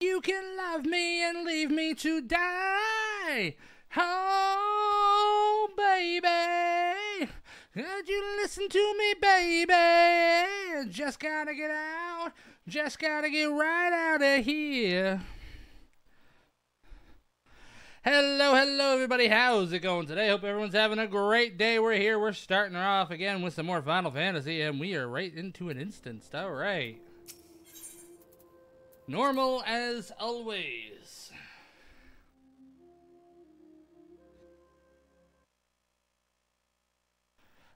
you can love me and leave me to die. Oh, baby, could you listen to me, baby? Just gotta get out, just gotta get right out of here. Hello, everybody. How's it going today? Hope everyone's having a great day. We're here. We're starting her off again with some more Final Fantasy, and we are right into an instance. All right. Normal as always.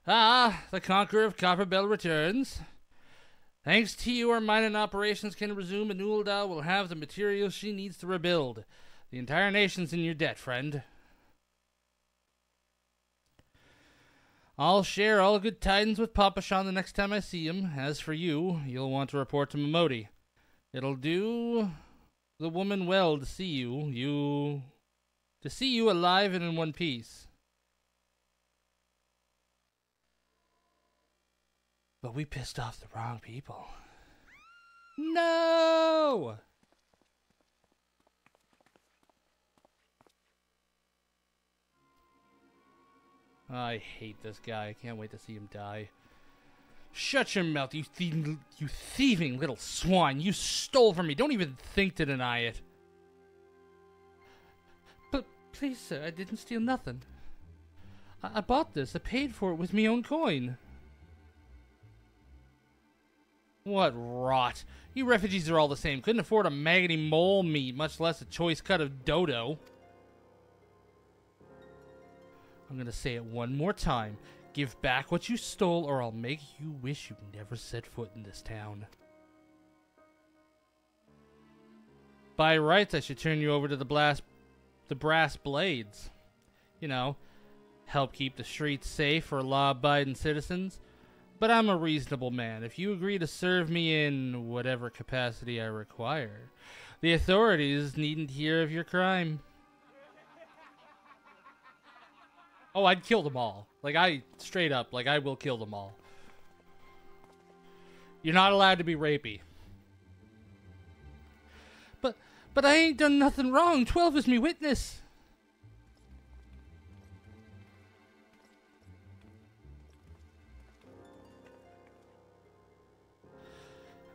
Ah, the Conqueror of Copperbell returns. Thanks to you, our mining operations can resume, and Uldal will have the materials she needs to rebuild. The entire nation's in your debt, friend. I'll share all good tidings with Papashan the next time I see him. As for you, you'll want to report to Momodi. It'll do the woman well to see you alive and in one piece. But we pissed off the wrong people. No! I hate this guy. I can't wait to see him die. Shut your mouth, you thieving little swine. You stole from me. Don't even think to deny it. But please, sir, I didn't steal nothing. I bought this. I paid for it with me own coin. What rot. You refugees are all the same. Couldn't afford a maggoty mole meat, much less a choice cut of dodo. I'm gonna say it one more time. Give back what you stole, or I'll make you wish you never set foot in this town. By rights, I should turn you over to the brass blades. You know, help keep the streets safe for law-abiding citizens. But I'm a reasonable man. If you agree to serve me in whatever capacity I require, the authorities needn't hear of your crime. Oh, I'd kill them all. Straight up, I will kill them all. You're not allowed to be rapey. But I ain't done nothing wrong. 12 is me witness.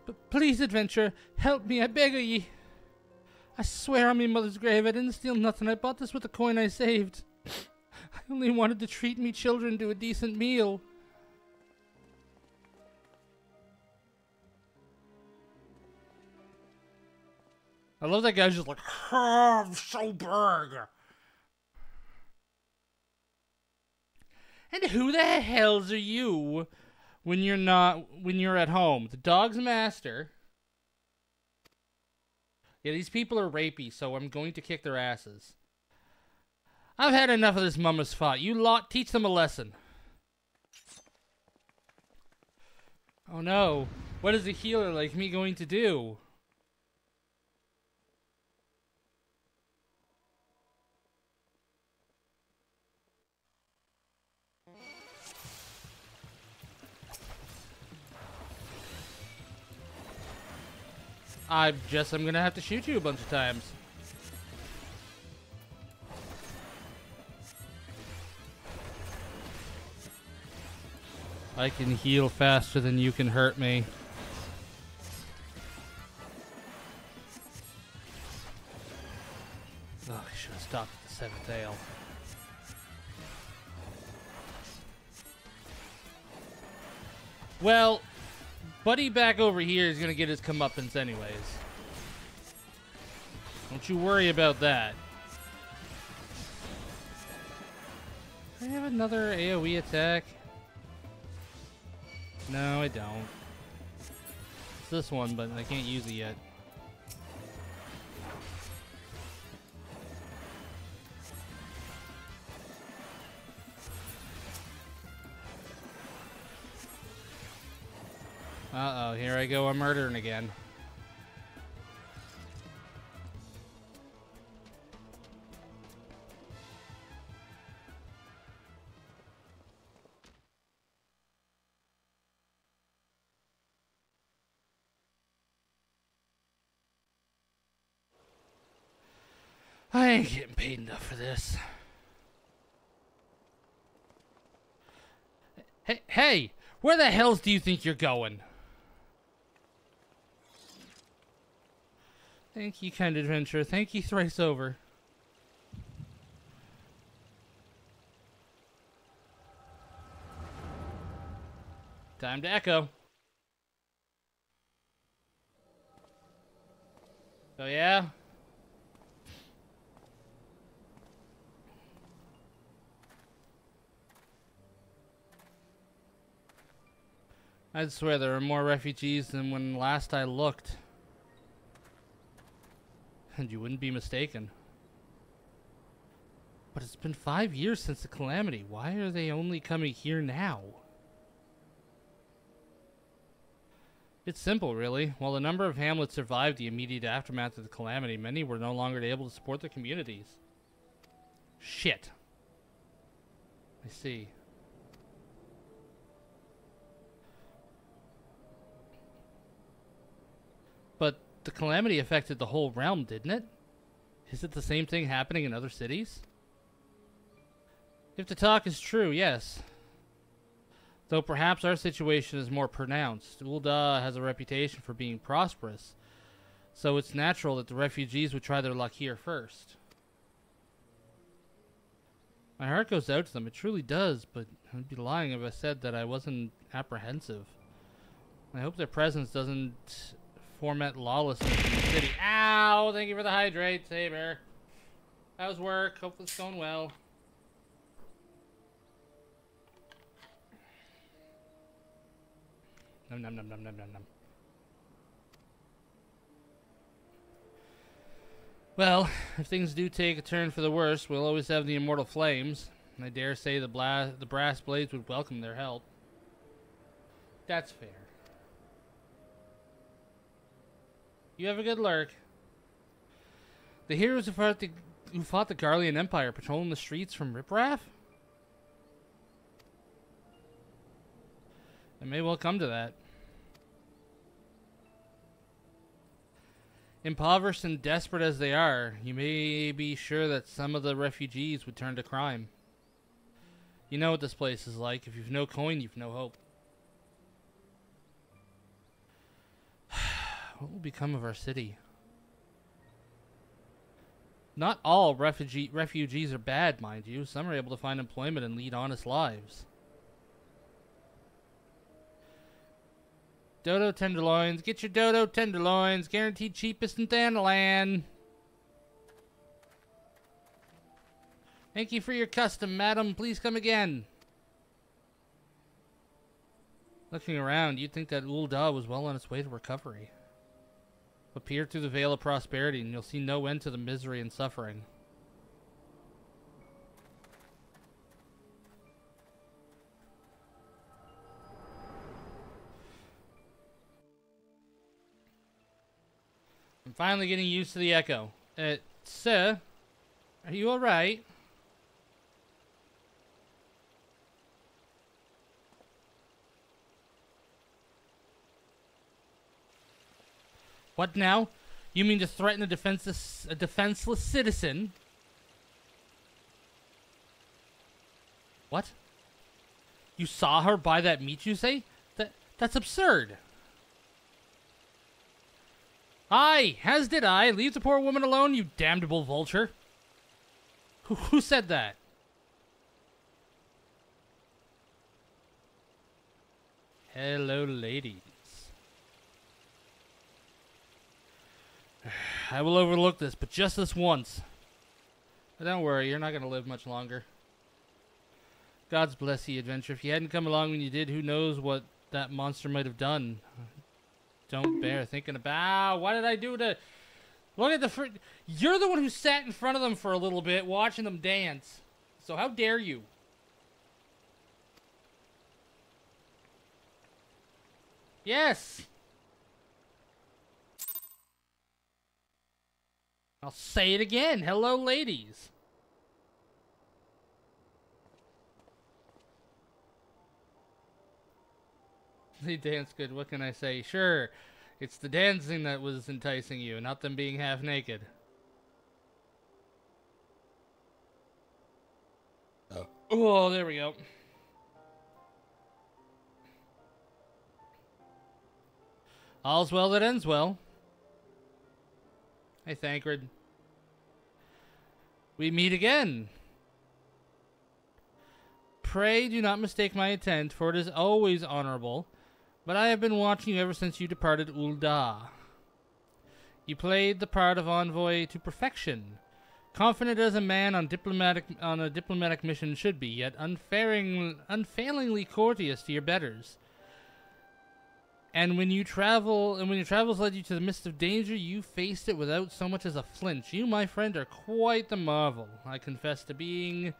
But please, adventurer, help me, I beg of ye. I swear on me mother's grave, I didn't steal nothing. I bought this with the coin I saved. I only wanted to treat me children to a decent meal. I love that guy's just like, oh, I'm so big. And who the hells are you when you're at home? The dog's master. Yeah, these people are rapey, so I'm going to kick their asses. I've had enough of this mama's fight. You lot, teach them a lesson. Oh no. What is a healer like me going to do? I'm gonna have to shoot you a bunch of times. I can heal faster than you can hurt me. Oh, I should have stopped at the 7th ale. Well, Buddy back over here is gonna get his comeuppance anyways. Don't you worry about that. Do I have another AoE attack? No, I don't. It's this one, but I can't use it yet. Uh-oh, here I go, I'm murdering again. I ain't getting paid enough for this. Hey, where the hells do you think you're going? Thank you, kind adventurer. Thank you thrice over. Time to echo. Oh yeah? I'd swear there are more refugees than when last I looked. And you wouldn't be mistaken. But it's been 5 years since the calamity. Why are they only coming here now? It's simple, really. While a number of hamlets survived the immediate aftermath of the calamity, many were no longer able to support their communities. Shit. I see. But the calamity affected the whole realm, didn't it? Is it the same thing happening in other cities? If the talk is true, yes. Though perhaps our situation is more pronounced. Ul'dah has a reputation for being prosperous, so it's natural that the refugees would try their luck here first. My heart goes out to them, it truly does, but I'd be lying if I said that I wasn't apprehensive. I hope their presence doesn't foment lawlessness in the city. Ow! Thank you for the hydrate, Saber. How's work? Hope it's going well. Nom nom nom nom nom nom nom. Well, if things do take a turn for the worse, we'll always have the immortal flames. I dare say the brass blades would welcome their help. That's fair. You have a good lurk. The heroes who fought the Garlean Empire patrolling the streets from Ripraff? It may well come to that. Impoverished and desperate as they are, you may be sure that some of the refugees would turn to crime. You know what this place is like. If you've no coin, you've no hope. What will become of our city? Not all refugees are bad, mind you. Some are able to find employment and lead honest lives. Dodo tenderloins. Get your dodo tenderloins. Guaranteed cheapest in Thanalan. Thank you for your custom, madam. Please come again. Looking around, you'd think that Ul'dah was well on its way to recovery. But peer through the veil of prosperity and you'll see no end to the misery and suffering. I'm finally getting used to the echo. Sir, are you alright? What now? You mean to threaten a defenseless citizen? What? You saw her buy that meat, you say? That's absurd. Aye, as did I. Leave the poor woman alone, you damnable vulture. Who said that? Hello, ladies. I will overlook this, but just this once. But don't worry, you're not going to live much longer. God's bless you, adventure. If you hadn't come along when you did, who knows what that monster might have done. Don't bear thinking about, what did I do to... Look at the... You're the one who sat in front of them for a little bit, watching them dance. So how dare you? Yes! I'll say it again. Hello, ladies. They dance good. What can I say? Sure, it's the dancing that was enticing you, not them being half naked. Oh, there we go. All's well that ends well. Hey, Thancred. We meet again. Pray do not mistake my intent, for it is always honorable, but I have been watching you ever since you departed Ul'dah. You played the part of envoy to perfection, confident as a man on a diplomatic mission should be, yet unfailingly courteous to your betters. And when your travels led you to the midst of danger, you faced it without so much as a flinch. You, my friend, are quite the marvel. I confess to being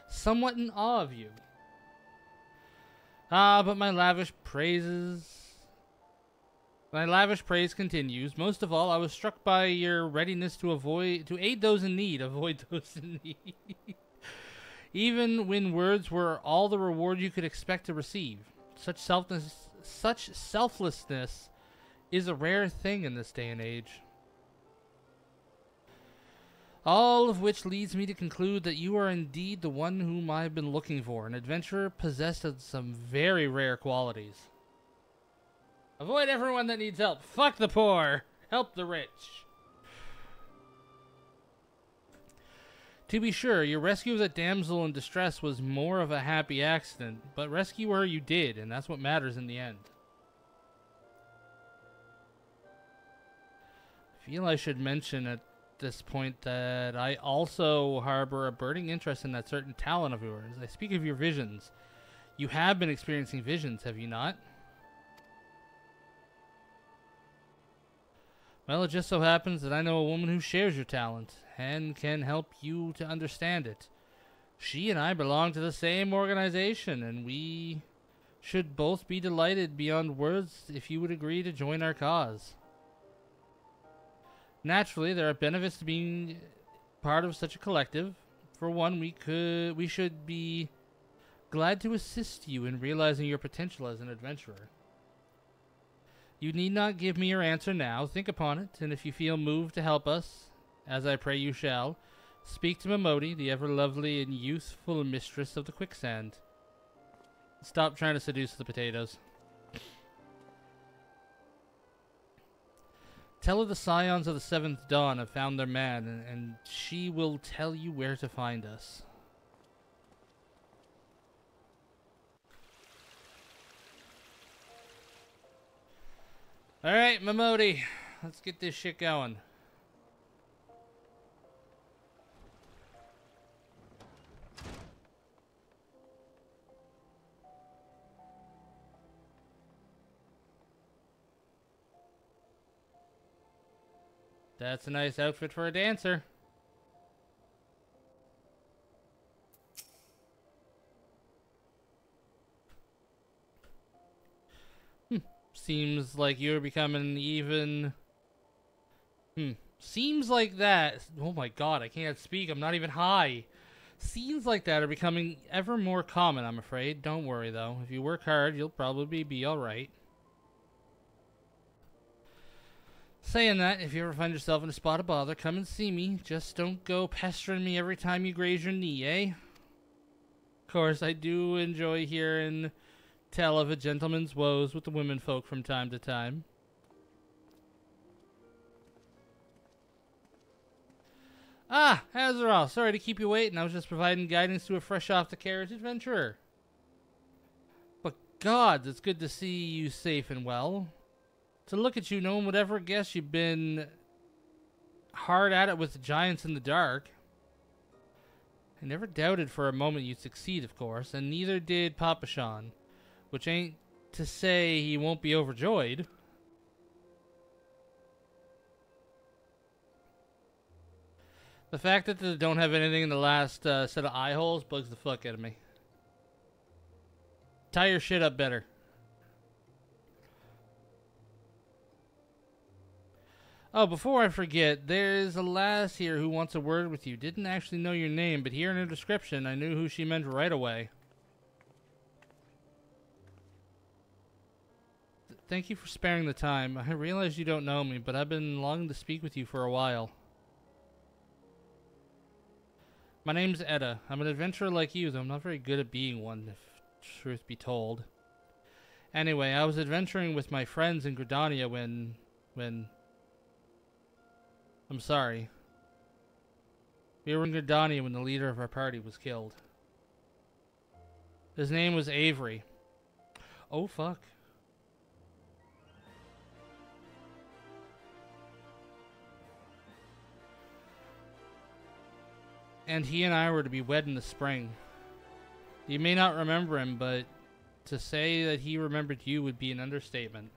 somewhat in awe of you. But my lavish praise continues. Most of all, I was struck by your readiness to aid those in need, avoid those in need. Even when words were all the reward you could expect to receive. Such selflessness is a rare thing in this day and age. All of which leads me to conclude that you are indeed the one whom I have been looking for, an adventurer possessed of some very rare qualities. Avoid everyone that needs help. Fuck the poor. Help the rich. To be sure, your rescue of that damsel in distress was more of a happy accident, but rescue her you did, and that's what matters in the end. I feel I should mention at this point that I also harbor a burning interest in that certain talent of yours. I speak of your visions. You have been experiencing visions, have you not? Well, it just so happens that I know a woman who shares your talent and can help you to understand it. She and I belong to the same organization, and we should both be delighted beyond words if you would agree to join our cause. Naturally, there are benefits to being part of such a collective. For one, we should be glad to assist you in realizing your potential as an adventurer. You need not give me your answer now. Think upon it, and if you feel moved to help us, as I pray you shall, speak to Momodi, the ever-lovely and youthful mistress of the quicksand. Stop trying to seduce the potatoes. Tell her the scions of the Seventh Dawn have found their man, and she will tell you where to find us. Alright, Momodi. Let's get this shit going. That's a nice outfit for a dancer. Seems like you're becoming even... Seems like that... Oh my god, I can't speak. I'm not even high. Scenes like that are becoming ever more common, I'm afraid. Don't worry, though. If you work hard, you'll probably be alright. Saying that, if you ever find yourself in a spot of bother, come and see me. Just don't go pestering me every time you graze your knee, eh? Of course, I do enjoy hearing tell of a gentleman's woes with the women folk from time to time. Ah, Azeral, sorry to keep you waiting. I was just providing guidance to a fresh off the carriage adventurer. But gods, it's good to see you safe and well. To look at you, no one would ever guess you've been hard at it with the giants in the dark. I never doubted for a moment you'd succeed, of course, and neither did Papa Sean. Which ain't to say he won't be overjoyed. The fact that they don't have anything in the last set of eye holes bugs the fuck out of me. Tie your shit up better. Oh, before I forget, there's a lass here who wants a word with you. Didn't actually know your name, but hearing her description, I knew who she meant right away. Thank you for sparing the time. I realize you don't know me, but I've been longing to speak with you for a while. My name's Edda. I'm an adventurer like you, though I'm not very good at being one, if truth be told. Anyway, I was adventuring with my friends in Gridania when... I'm sorry. We were in Gridania when the leader of our party was killed. His name was Avery. Oh, fuck. And he and I were to be wed in the spring. You may not remember him, but to say that he remembered you would be an understatement.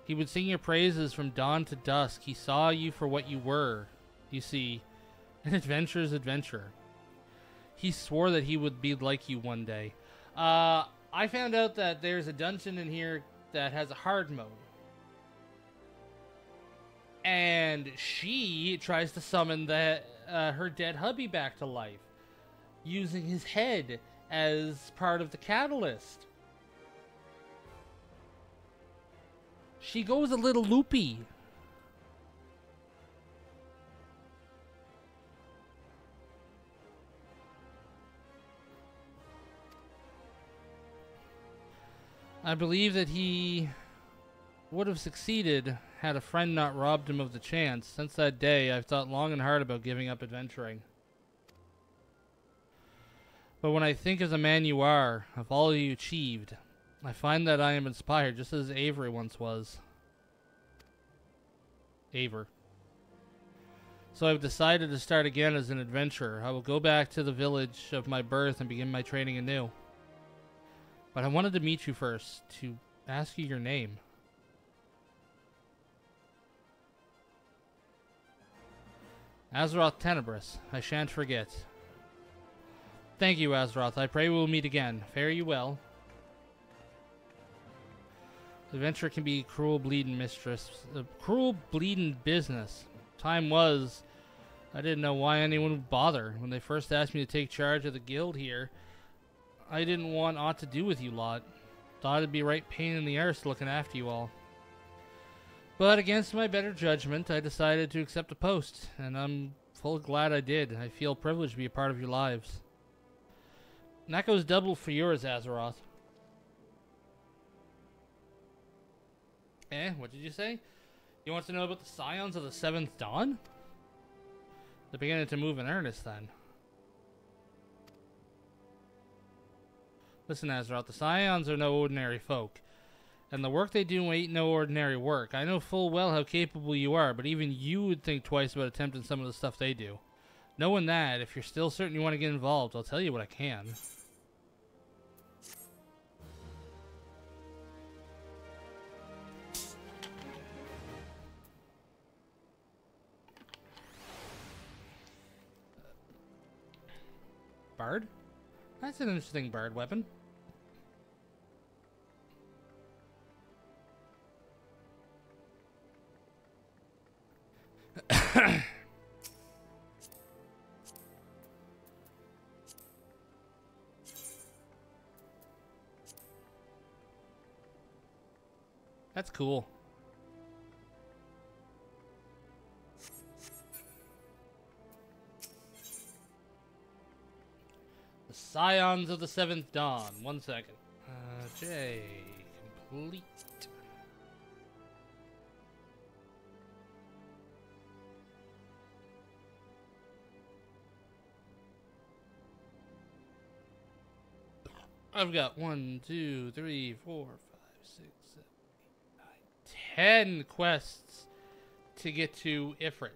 He would sing your praises from dawn to dusk. He saw you for what you were. You see, an adventurer's adventure. He swore that he would be like you one day. I found out that there's a dungeon in here that has a hard mode. And she tries to summon her dead hubby back to life, using his head as part of the catalyst. She goes a little loopy. I believe that he would have succeeded had a friend not robbed him of the chance. Since that day, I've thought long and hard about giving up adventuring. But when I think of the man you are, of all you achieved, I find that I am inspired just as Avery once was. Aver. So I've decided to start again as an adventurer. I will go back to the village of my birth and begin my training anew. But I wanted to meet you first, to ask you your name. Azeroth Tenebrous, I shan't forget. Thank you, Azeroth. I pray we will meet again. Fare you well. Adventure can be cruel bleeding mistress. Cruel bleeding business. Time was, I didn't know why anyone would bother. When they first asked me to take charge of the guild here, I didn't want aught to do with you lot. Thought it'd be right pain in the arse looking after you all. But against my better judgment, I decided to accept a post, and I'm full glad I did. I feel privileged to be a part of your lives. And that goes double for yours, Azeroth. What did you say? You want to know about the Scions of the Seventh Dawn? They're beginning to move in earnest, then. Listen, Azeroth, the Scions are no ordinary folk. And the work they do ain't no ordinary work. I know full well how capable you are, but even you would think twice about attempting some of the stuff they do. Knowing that, if you're still certain you want to get involved, I'll tell you what I can. Bard? That's an interesting bard weapon. That's cool. The Scions of the Seventh Dawn. 1 second. J. Complete. I've got 1, 2, 3, 4, 5, 6, 7, 8, 9, 10 quests to get to Ifrit.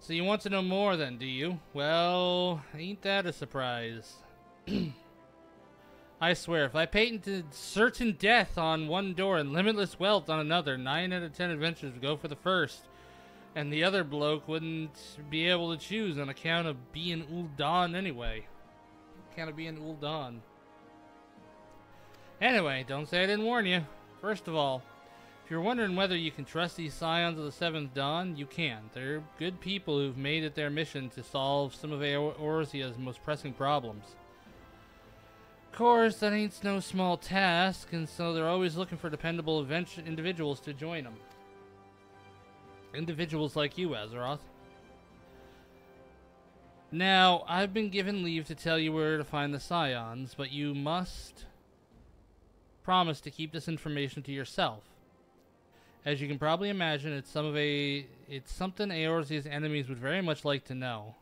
So you want to know more then, do you? Well, ain't that a surprise? I swear, if I patented certain death on one door and limitless wealth on another, 9 out of 10 adventurers would go for the first. And the other bloke wouldn't be able to choose on account of being Ul'Dan anyway. Account of being Ul'Dan. Anyway, don't say I didn't warn you. First of all, if you're wondering whether you can trust these Scions of the Seventh Dawn, you can. They're good people who've made it their mission to solve some of Eorzea's most pressing problems. course, that ain't no small task, and so they're always looking for dependable individuals to join them. Individuals like you, Azeroth. Now, I've been given leave to tell you where to find the Scions, but you must promise to keep this information to yourself. As you can probably imagine, it's something Eorzea's enemies would very much like to know.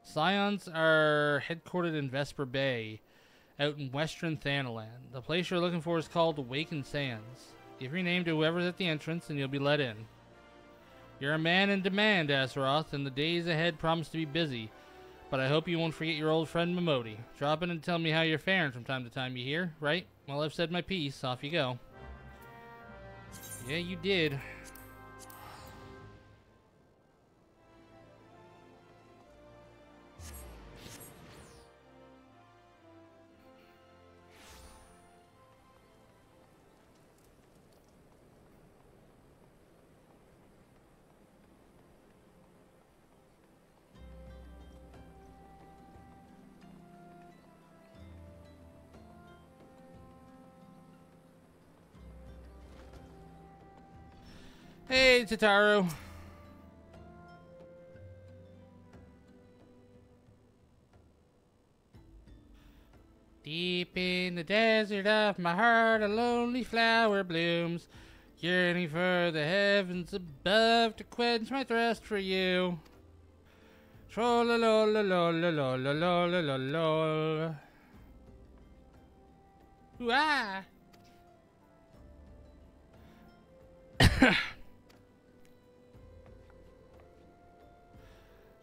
Scions are headquartered in Vesper Bay, out in western Thanalan. The place you're looking for is called Awakened Sands. Give your name to whoever's at the entrance and you'll be let in. You're a man in demand, Azeroth, and the days ahead promise to be busy. But I hope you won't forget your old friend Momodi. Drop in and tell me how you're faring from time to time, you hear? Right? Well, I've said my piece. Off you go. Yeah, you did. Hey, Tataru. Deep in the desert of my heart, a lonely flower blooms, yearning for the heavens above to quench my thirst for you. Troll-a-lol-a-lol-a-lol-a-lol-a-lol-a-lol. Ooh-ah!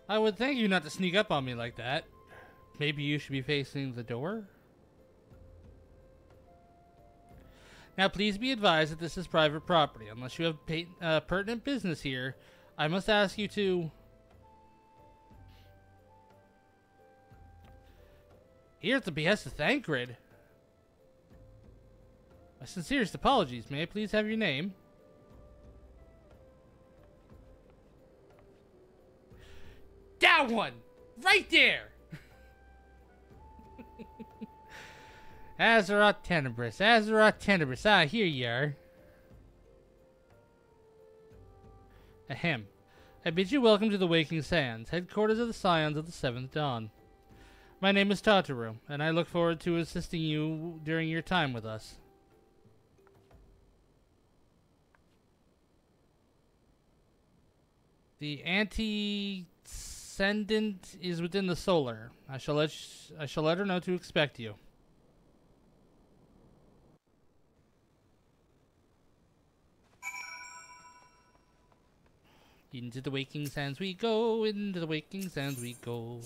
I would thank you not to sneak up on me like that. Maybe you should be facing the door? Now please be advised that this is private property. Unless you have pertinent business here, I must ask you to... Here at the behest of Thancred. My sincerest apologies. May I please have your name? That one! Right there! Azeroth Tenebris, Azeroth Tenebris. Ah, here you are. Ahem. I bid you welcome to the Waking Sands, headquarters of the Scions of the Seventh Dawn. My name is Tataru, and I look forward to assisting you during your time with us. The Anti-Ascendant is within the Solar. I shall let her know to expect you. Into the Waking Sands we go, into the Waking Sands we go.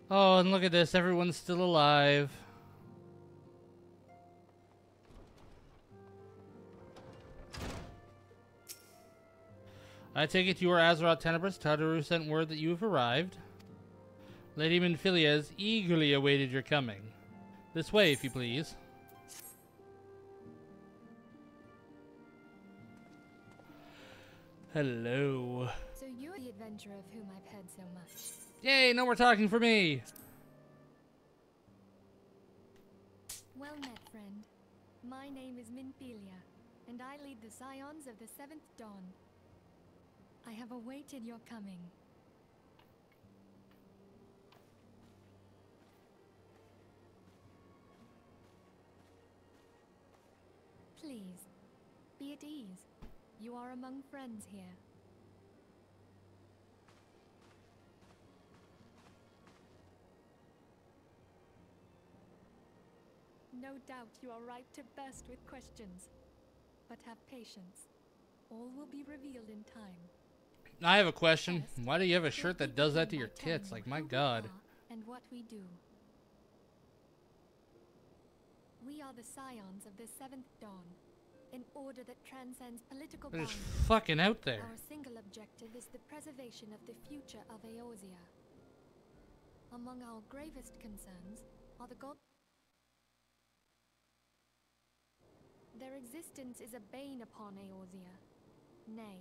Oh, and look at this, everyone's still alive. I take it you are Azeroth Tenebris. Tataru sent word that you have arrived. Lady Minfilia has eagerly awaited your coming. This way, if you please. Hello. So you're the adventurer of whom I've heard so much. Yay, no more talking for me. Well met, friend. My name is Minfilia, and I lead the Scions of the Seventh Dawn. I have awaited your coming. Please, be at ease. You are among friends here. No doubt you are ripe to burst with questions. But have patience. All will be revealed in time. I have a question. First, Why do you have a shirt let that me does that to begin your by telling tits? you Like, my who we god. are and what we do. We are the Scions of the Seventh Dawn, an order that transcends political They're just boundaries. fucking out there. Our single objective is the preservation of the future of Eorzea. Among our gravest concerns are the gods. Their existence is a bane upon Eorzea, nay,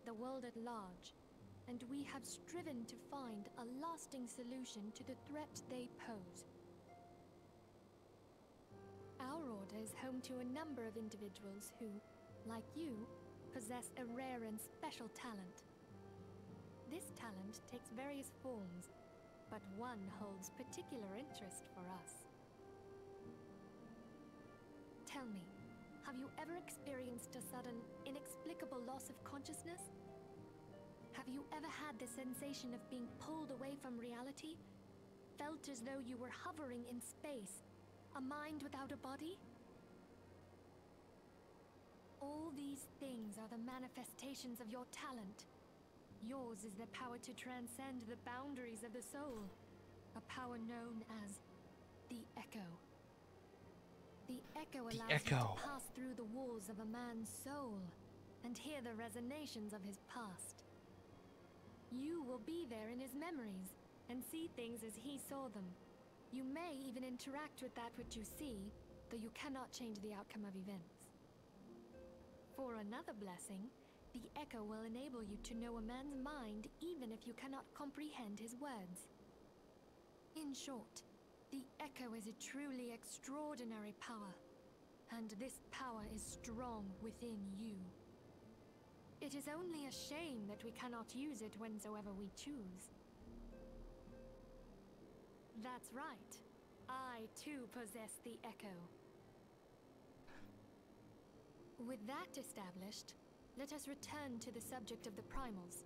the world at large. and we have striven to find a lasting solution to the threat they pose. Our order is home to a number of individuals who, like you, possess a rare and special talent. This talent takes various forms, but one holds particular interest for us. Tell me, have you ever experienced a sudden, inexplicable loss of consciousness? Have you ever had the sensation of being pulled away from reality? Felt as though you were hovering in space, a mind without a body? All these things are the manifestations of your talent. Yours is the power to transcend the boundaries of the soul, a power known as the Echo. The Echo allows you to pass through the walls of a man's soul and hear the resonations of his past. You will be there in his memories and see things as he saw them. You may even interact with that which you see, though you cannot change the outcome of events. For another blessing, the Echo will enable you to know a man's mind even if you cannot comprehend his words. In short, the Echo is a truly extraordinary power, and this power is strong within you. It is only a shame that we cannot use it whensoever we choose. That's right. I too possess the Echo. With that established, let us return to the subject of the Primals.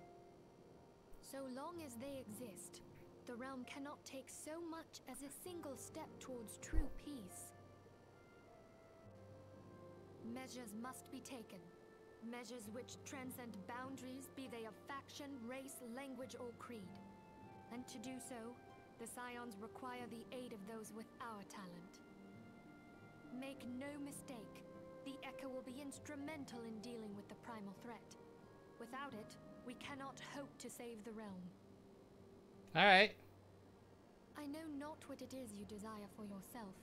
So long as they exist, the realm cannot take so much as a single step towards true peace. Measures must be taken. Measures which transcend boundaries, be they of faction, race, language, or creed. And to do so, the Scions require the aid of those with our talent. Make no mistake, the Echo will be instrumental in dealing with the primal threat. Without it, we cannot hope to save the realm. Alright. I know not what it is you desire for yourself,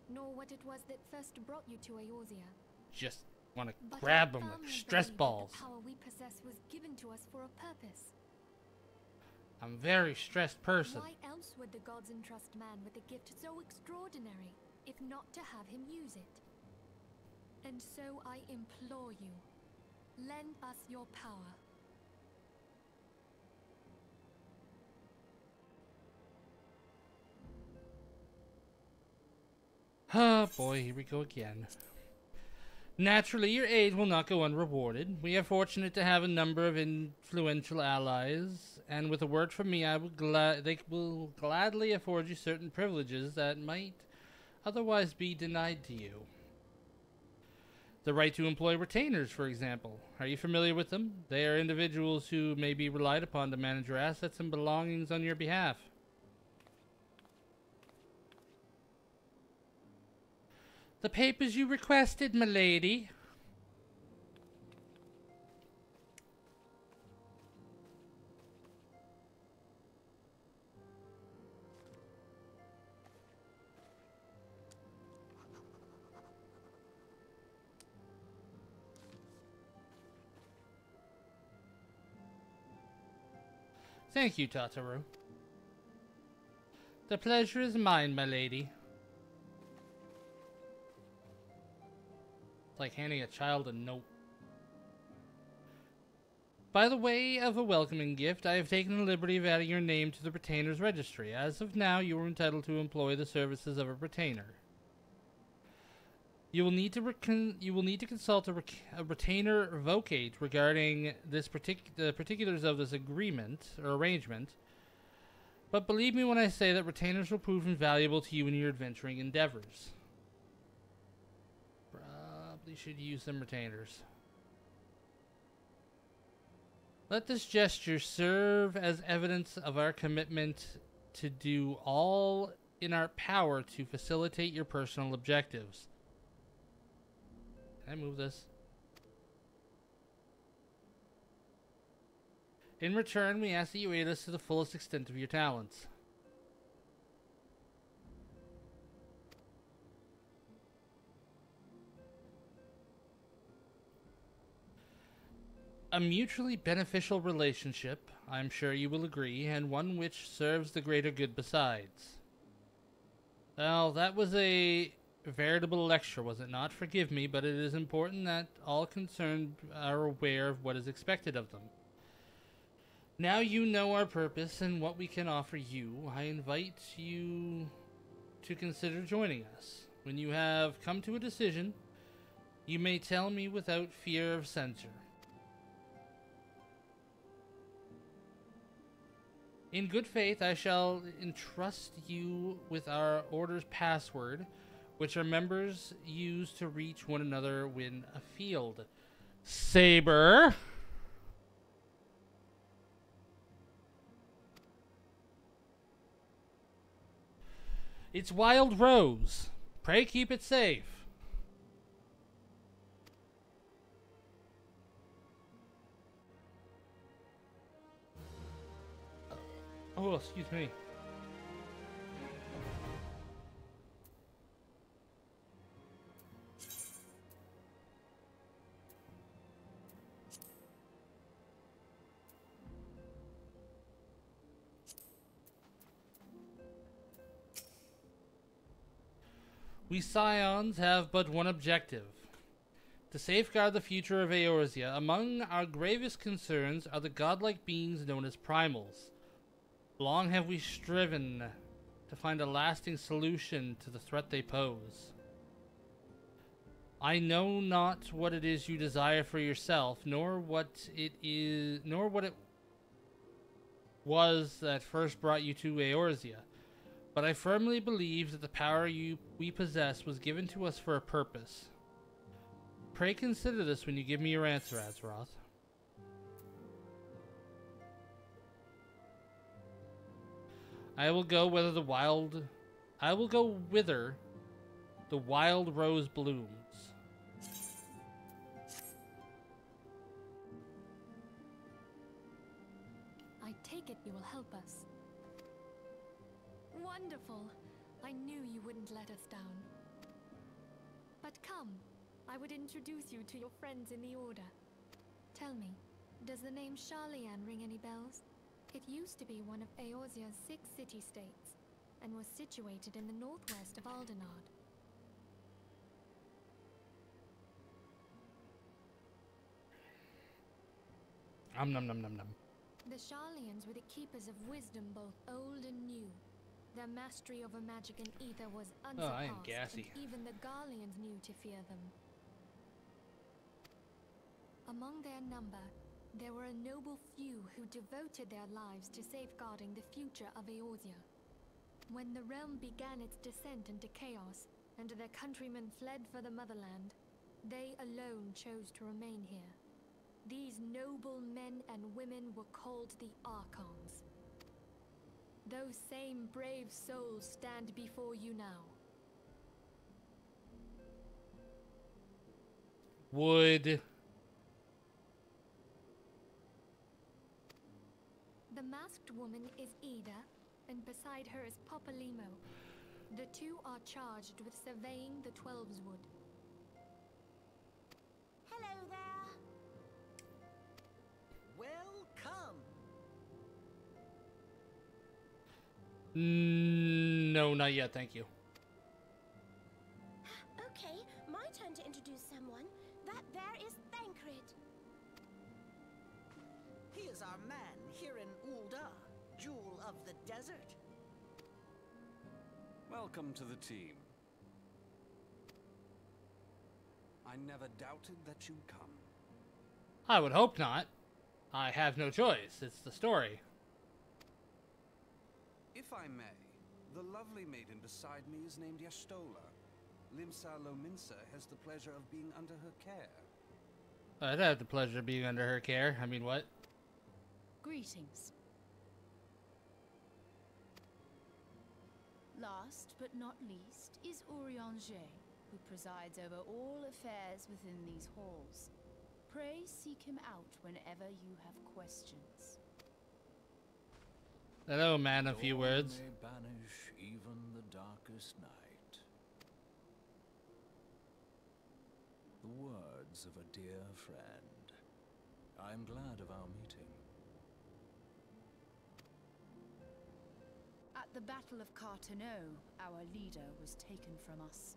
nor what it was that first brought you to Eorzea. Just want to grab them like stress balls. The power we possess was given to us for a purpose. I'm a very stressed person. Why else would the gods entrust man with a gift so extraordinary, if not to have him use it? And so I implore you, lend us your power. Oh boy, here we go again. Naturally, your aid will not go unrewarded. We are fortunate to have a number of influential allies, and with a word from me, they will gladly afford you certain privileges that might otherwise be denied to you. The right to employ retainers, for example. Are you familiar with them? They are individuals who may be relied upon to manage your assets and belongings on your behalf. The papers you requested, milady. Thank you, Tataru. The pleasure is mine, my lady. It's like handing a child a note. By the way of a welcoming gift, I have taken the liberty of adding your name to the Retainer's Registry. As of now, you are entitled to employ the services of a retainer. You will need to consult a retainer vocate regarding the particulars of this agreement or arrangement. But believe me when I say that retainers will prove invaluable to you in your adventuring endeavors. Probably should use some retainers. Let this gesture serve as evidence of our commitment to do all in our power to facilitate your personal objectives. Can I move this? In return, we ask that you aid us to the fullest extent of your talents. A mutually beneficial relationship, I'm sure you will agree, and one which serves the greater good besides. Well, that was a veritable lecture, was it not? Forgive me, but it is important that all concerned are aware of what is expected of them. Now you know our purpose and what we can offer you. I invite you to consider joining us. When you have come to a decision, you may tell me without fear of censure. In good faith, I shall entrust you with our order's password, which our members use to reach one another when afield. Saber. It's Wild Rose. Pray keep it safe. Oh, excuse me. We Scions have but one objective: to safeguard the future of Eorzea. Among our gravest concerns are the godlike beings known as Primals. Long have we striven to find a lasting solution to the threat they pose. I know not what it is you desire for yourself, nor what it was that first brought you to Eorzea. But I firmly believe that the power we possess was given to us for a purpose. Pray consider this when you give me your answer, Azeroth. I will go whither the wild rose blooms. I take it you will help us. Wonderful. I knew you wouldn't let us down. But come, I would introduce you to your friends in the Order. Tell me, does the name Sharlayan ring any bells? It used to be one of Eorzea's 6 city-states, and was situated in the northwest of Aldenard. Nom nom nom nom. The Sharlayans were the keepers of wisdom, both old and new. Their mastery over magic and ether was unsurpassed, I am gassy. and even the Garleans knew to fear them. Among their number, there were a noble few who devoted their lives to safeguarding the future of Eorzea. When the realm began its descent into chaos, and their countrymen fled for the motherland, they alone chose to remain here. These noble men and women were called the Archons. Those same brave souls stand before you now. Would... The masked woman is Ida, and beside her is Popalimo. The two are charged with surveying the Twelveswood. Hello there. Welcome. No, not yet, thank you. Okay, my turn to introduce someone. That there is Thancred. He is our man here in Ul'dah, Jewel of the Desert. Welcome to the team. I never doubted that you'd come. I would hope not. I have no choice. It's the story. If I may, the lovely maiden beside me is named Y'shtola. Limsa Lominsa has the pleasure of being under her care. I'd have the pleasure of being under her care. I mean, what? Greetings. Last but not least is Urianger, who presides over all affairs within these halls. Pray seek him out whenever you have questions. Hello, man, a few words. May banish even the darkest night. The words of a dear friend. I'm glad of our meeting. At the Battle of Carteneau, our leader was taken from us.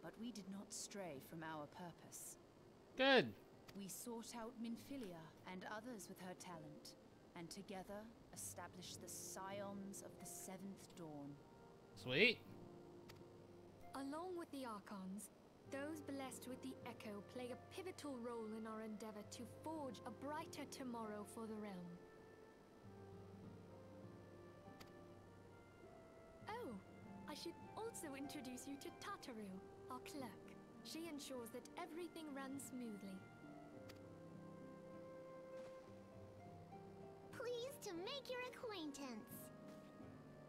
But we did not stray from our purpose. Good. We sought out Minfilia and others with her talent, and together established the Scions of the Seventh Dawn. Sweet. Along with the Archons, those blessed with the Echo play a pivotal role in our endeavor to forge a brighter tomorrow for the realm. Oh, I should also introduce you to Tataru, our clerk. She ensures that everything runs smoothly. Pleased to make your acquaintance.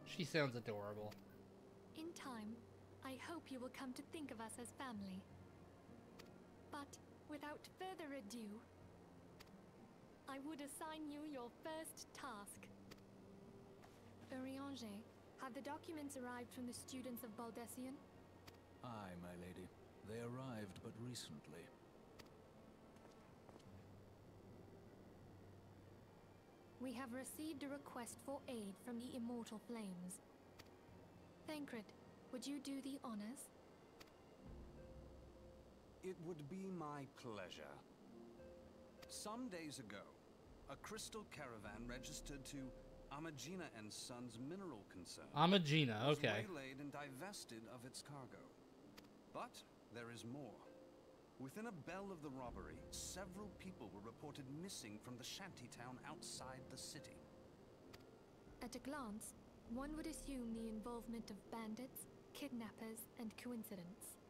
She sounds adorable. In time, I hope you will come to think of us as family. But without further ado, I would assign you your first task. Urianger, have the documents arrived from the students of Baldessian? Aye, my lady. They arrived but recently. We have received a request for aid from the Immortal Flames. Thancred, would you do the honors? It would be my pleasure. Some days ago, a crystal caravan registered to Amagina and Sons mineral concern. Amagina, was okay. waylaid and divested of its cargo. But there is more. Within a bell of the robbery, several people were reported missing from the shantytown outside the city. At a glance, one would assume the involvement of bandits, kidnappers, and coincidence.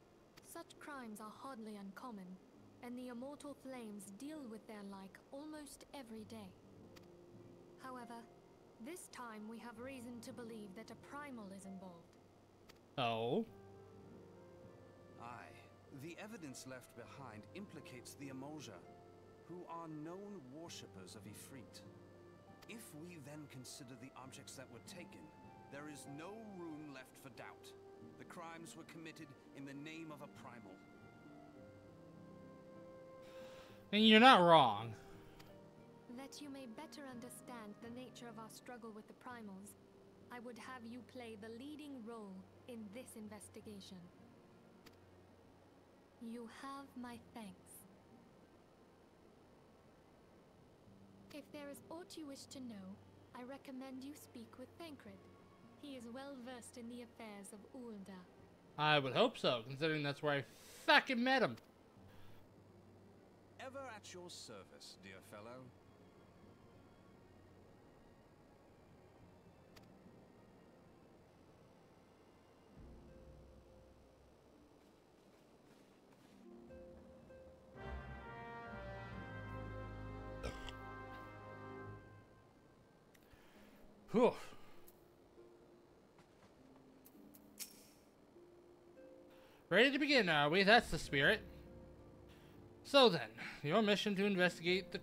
Such crimes are hardly uncommon, and the Immortal Flames deal with their like almost every day. However, this time we have reason to believe that a Primal is involved. Oh. Aye, the evidence left behind implicates the Emulja, who are known worshippers of Ifrit. If we then consider the objects that were taken, there is no room left for doubt. The crimes were committed in the name of a Primal. And you're not wrong. That you may better understand the nature of our struggle with the Primals, I would have you play the leading role in this investigation. You have my thanks. If there is aught you wish to know, I recommend you speak with Thancred. He is well versed in the affairs of Ul'dah. I would hope so, considering that's where I fucking met him. Ever at your service, dear fellow. Whew. Ready to begin, are we? That's the spirit. So then, your mission to investigate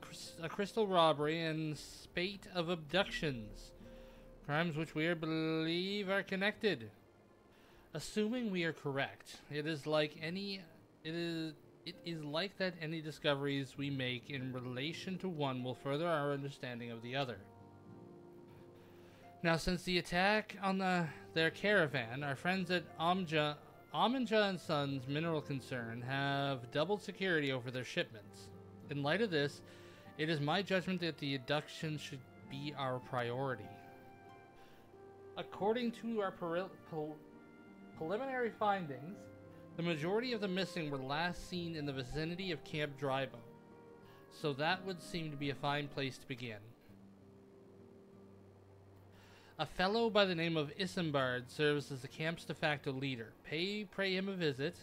a crystal robbery and spate of abductions. Crimes which we believe are connected. Assuming we are correct, it is like that any discoveries we make in relation to one will further our understanding of the other. Now, since the attack on their caravan, our friends at Amja and Sons Mineral Concern have doubled security over their shipments. In light of this, it is my judgment that the abduction should be our priority. According to our preliminary findings, the majority of the missing were last seen in the vicinity of Camp Drybow, so that would seem to be a fine place to begin. A fellow by the name of Isambard serves as the camp's de facto leader. Pay him a visit,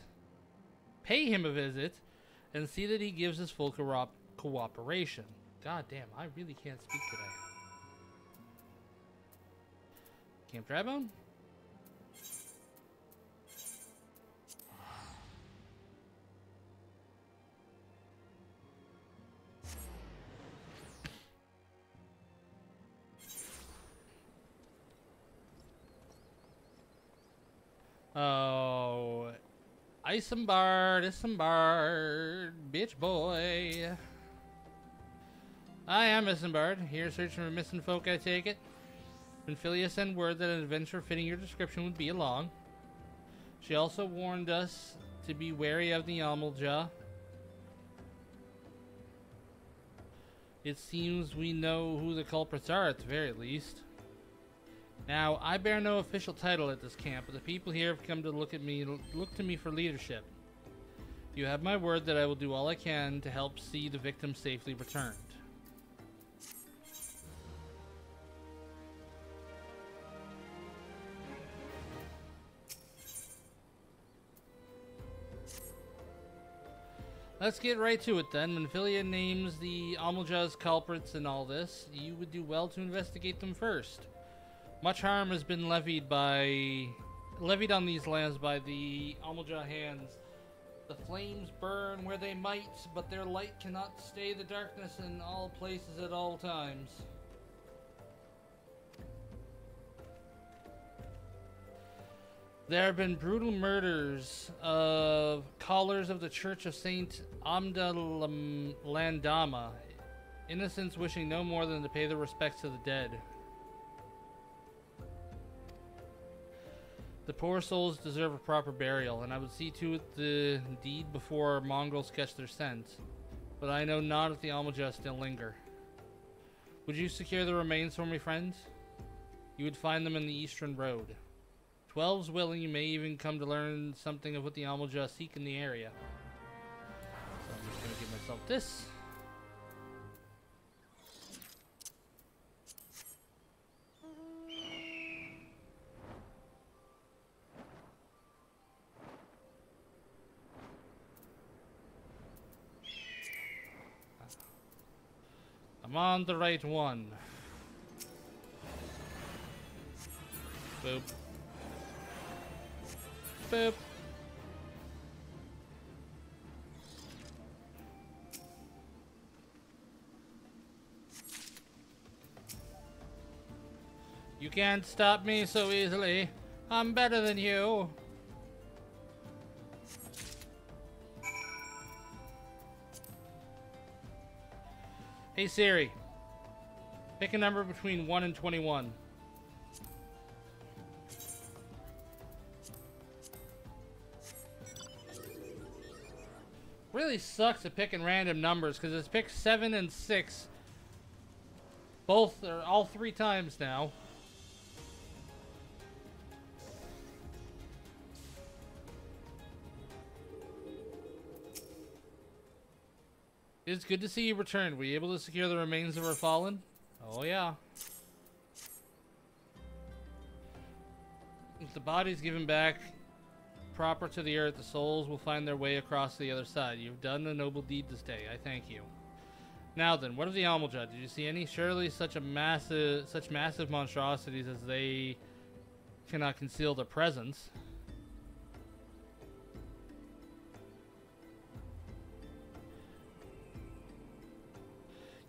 and see that he gives his full cooperation. God damn, I really can't speak today. Camp Drybone? Oh, Isambard, bitch boy. I am Isambard, here searching for missing folk, I take it. Venfilia sent word that an adventure fitting your description would be along. She also warned us to be wary of the Amalja. It seems we know who the culprits are at the very least. Now, I bear no official title at this camp, but the people here have come to look to me for leadership. You have my word that I will do all I can to help see the victim safely returned. Let's get right to it then. When Philia names the Amalja's culprits in all this, you would do well to investigate them first. Much harm has been levied on these lands by the Amalja hands. The flames burn where they might, but their light cannot stay the darkness in all places at all times. There have been brutal murders of callers of the Church of Saint Amdalandama, innocents wishing no more than to pay their respects to the dead. The poor souls deserve a proper burial, and I would see to it the deed before mongrels catch their scent. But I know not if the Amalja still linger. Would you secure the remains for me, friends? You would find them in the Eastern Road. 12's willing, you may even come to learn something of what the Amalja seek in the area. So I'm just going to give myself this. I'm on the right one. Boop. Boop. You can't stop me so easily. I'm better than you. Hey Siri, pick a number between 1 and 21. Really sucks at picking random numbers because it's picked 7 and 6. Both or all 3 times now. It's good to see you return. Were you able to secure the remains of our fallen? Oh yeah. If the body's given back proper to the earth, the souls will find their way across to the other side. You've done a noble deed this day. I thank you. Now then, what of the Amalja? Did you see any? Surely such massive monstrosities as they cannot conceal their presence.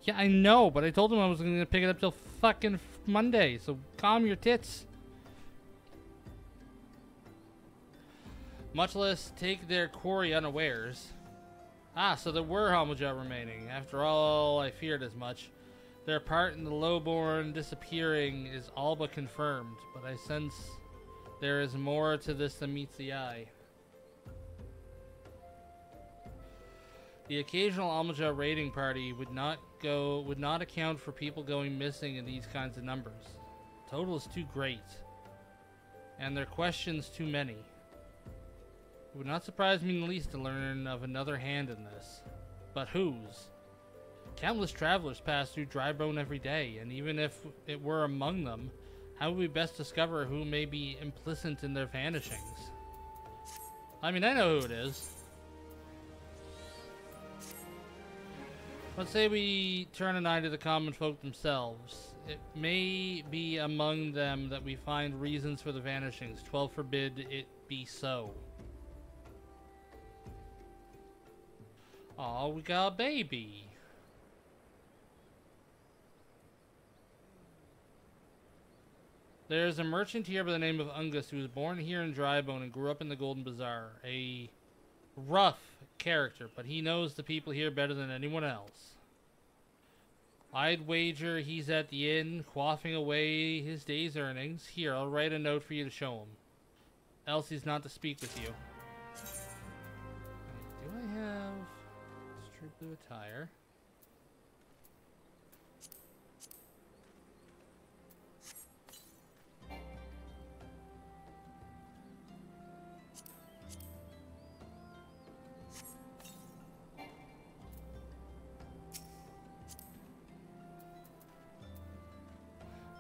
Yeah, I know, but I told him I was going to pick it up till fucking Monday, so calm your tits. Much less take their quarry unawares. Ah, so there were Amalja remaining. After all, I feared as much. Their part in the lowborn disappearing is all but confirmed, but I sense there is more to this than meets the eye. The occasional Amalja raiding party would not account for people going missing in these kinds of numbers. The total is too great, and their questions too many. It would not surprise me in the least to learn of another hand in this. But whose? Countless travelers pass through Drybone every day, and even if it were among them, how would we best discover who may be implicit in their vanishings? I mean, I know who it is. Let's say we turn an eye to the common folk themselves. It may be among them that we find reasons for the vanishings. 12 forbid it be so. Aw, we got a baby. There's a merchant here by the name of Ungus who was born here in Drybone and grew up in the Golden Bazaar. A rough character, but he knows the people here better than anyone else. I'd wager he's at the inn, quaffing away his day's earnings. Here, I'll write a note for you to show him. Else he's not to speak with you. Do I have true blue attire?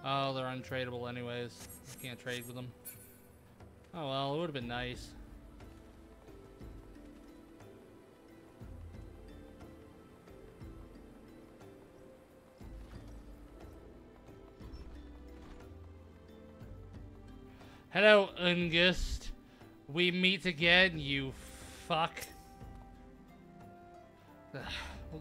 Oh, they're untradeable anyways. I can't trade with them. Oh well, it would have been nice. Hello, Ungust. We meet again, you fuck. Well,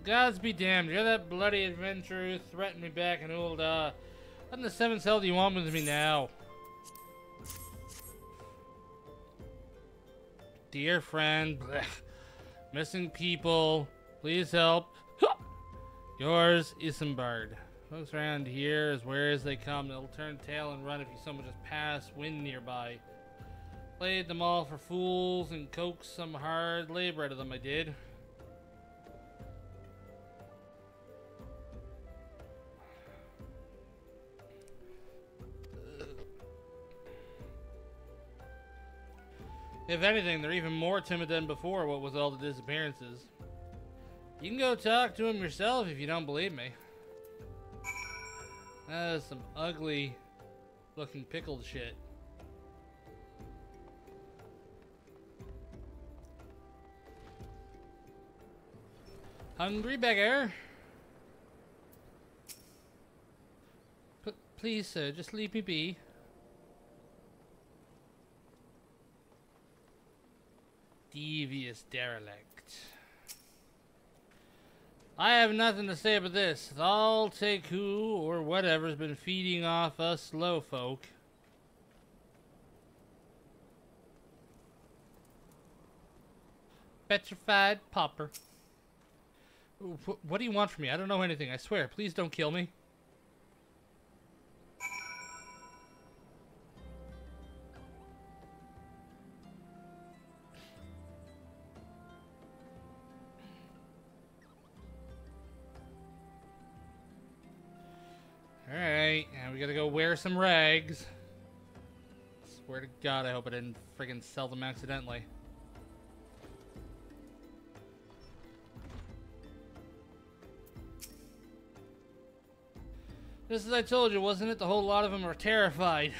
gods be damned. You're that bloody adventurer who threatened me back in old, what in the seventh hell do you want with me now? Dear friend, blech. Missing people, please help. Yours, Isambard. Folks around here, as where as they come, they'll turn tail and run if you someone just pass wind nearby. Played them all for fools and coaxed some hard labor out of them, I did. If anything, they're even more timid than before, what with all the disappearances. You can go talk to him yourself if you don't believe me. That is some ugly looking pickled shit. Hungry beggar? Please, sir, just leave me be. Devious derelict. I have nothing to say about this. I'll take who or whatever's been feeding off us slow folk. Petrified pauper. What do you want from me? I don't know anything, I swear. Please don't kill me. Alright, and we gotta go wear some rags. Swear to God, I hope I didn't friggin' sell them accidentally. Just as I told you, wasn't it? The whole lot of them are terrified.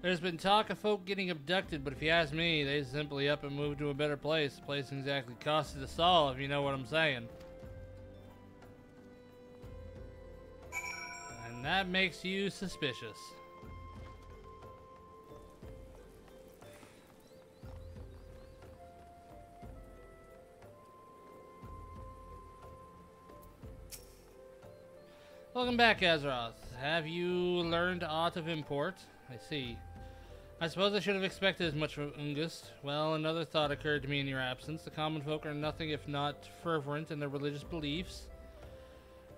There's been talk of folk getting abducted, but if you ask me, they simply up and move to a better place. The place exactly costed us all, if you know what I'm saying. And that makes you suspicious. Welcome back, Azeroth. Have you learned aught of import? I see. I suppose I should have expected as much from Ungust. Well, another thought occurred to me in your absence. The common folk are nothing if not fervent in their religious beliefs.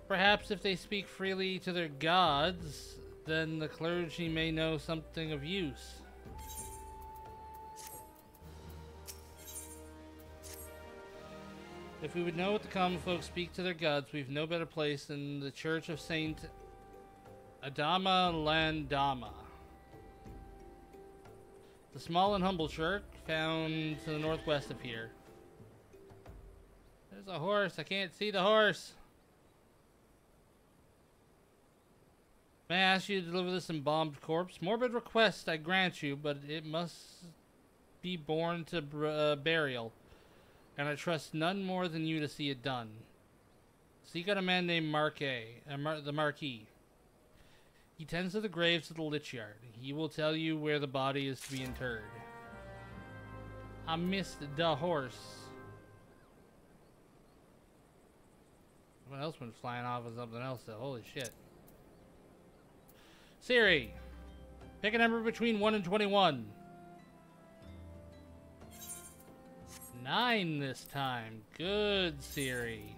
Perhaps if they speak freely to their gods, then the clergy may know something of use. If we would know what the common folk speak to their gods, we've no better place than the Church of Saint Adama Landama. The small and humble church found to the northwest of here. There's a horse. I can't see the horse. May I ask you to deliver this embalmed corpse? Morbid request I grant you, but it must be borne to burial. And I trust none more than you to see it done. Seek out a man named the Marquis. He tends to the graves of the Lich Yard. He will tell you where the body is to be interred. I missed the horse. Someone else went flying off of something else though. Holy shit. Siri, pick a number between 1 and 21. 9 this time. Good, Siri.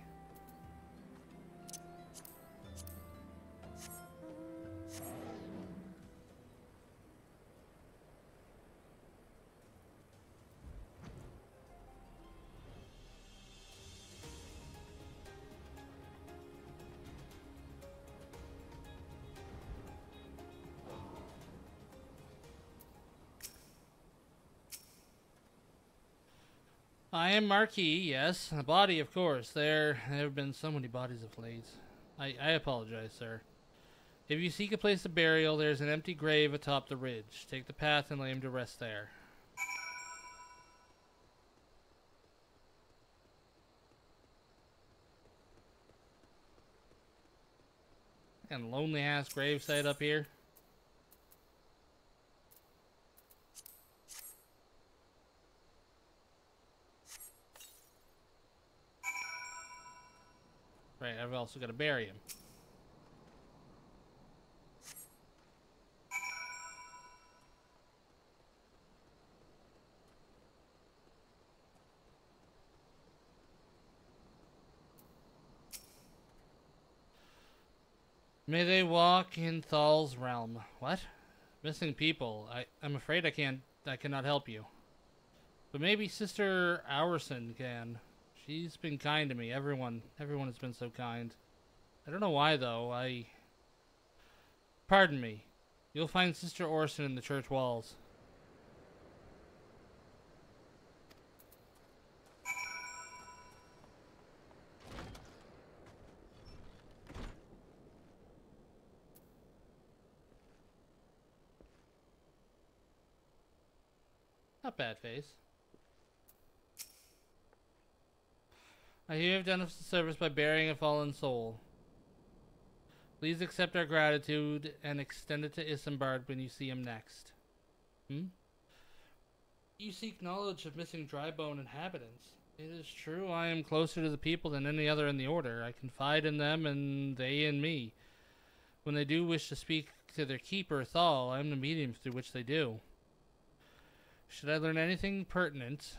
I am Marquis, yes. A body, of course. There have been so many bodies of late. I apologize, sir. If you seek a place of burial, there's an empty grave atop the ridge. Take the path and lay him to rest there. And lonely ass gravesite up here. Right, I've also got to bury him. May they walk in Thal's realm. What? Missing people. I'm afraid I cannot help you. But maybe Sister Aurson can. She's been kind to me. Everyone has been so kind. I don't know why though. Pardon me. You'll find Sister Orson in the church walls. Not bad face. I hear you have done us a service by burying a fallen soul. Please accept our gratitude and extend it to Isambard when you see him next. You seek knowledge of missing Drybone inhabitants. It is true I am closer to the people than any other in the Order. I confide in them and they in me. When they do wish to speak to their keeper, Thal, I am the medium through which they do. Should I learn anything pertinent,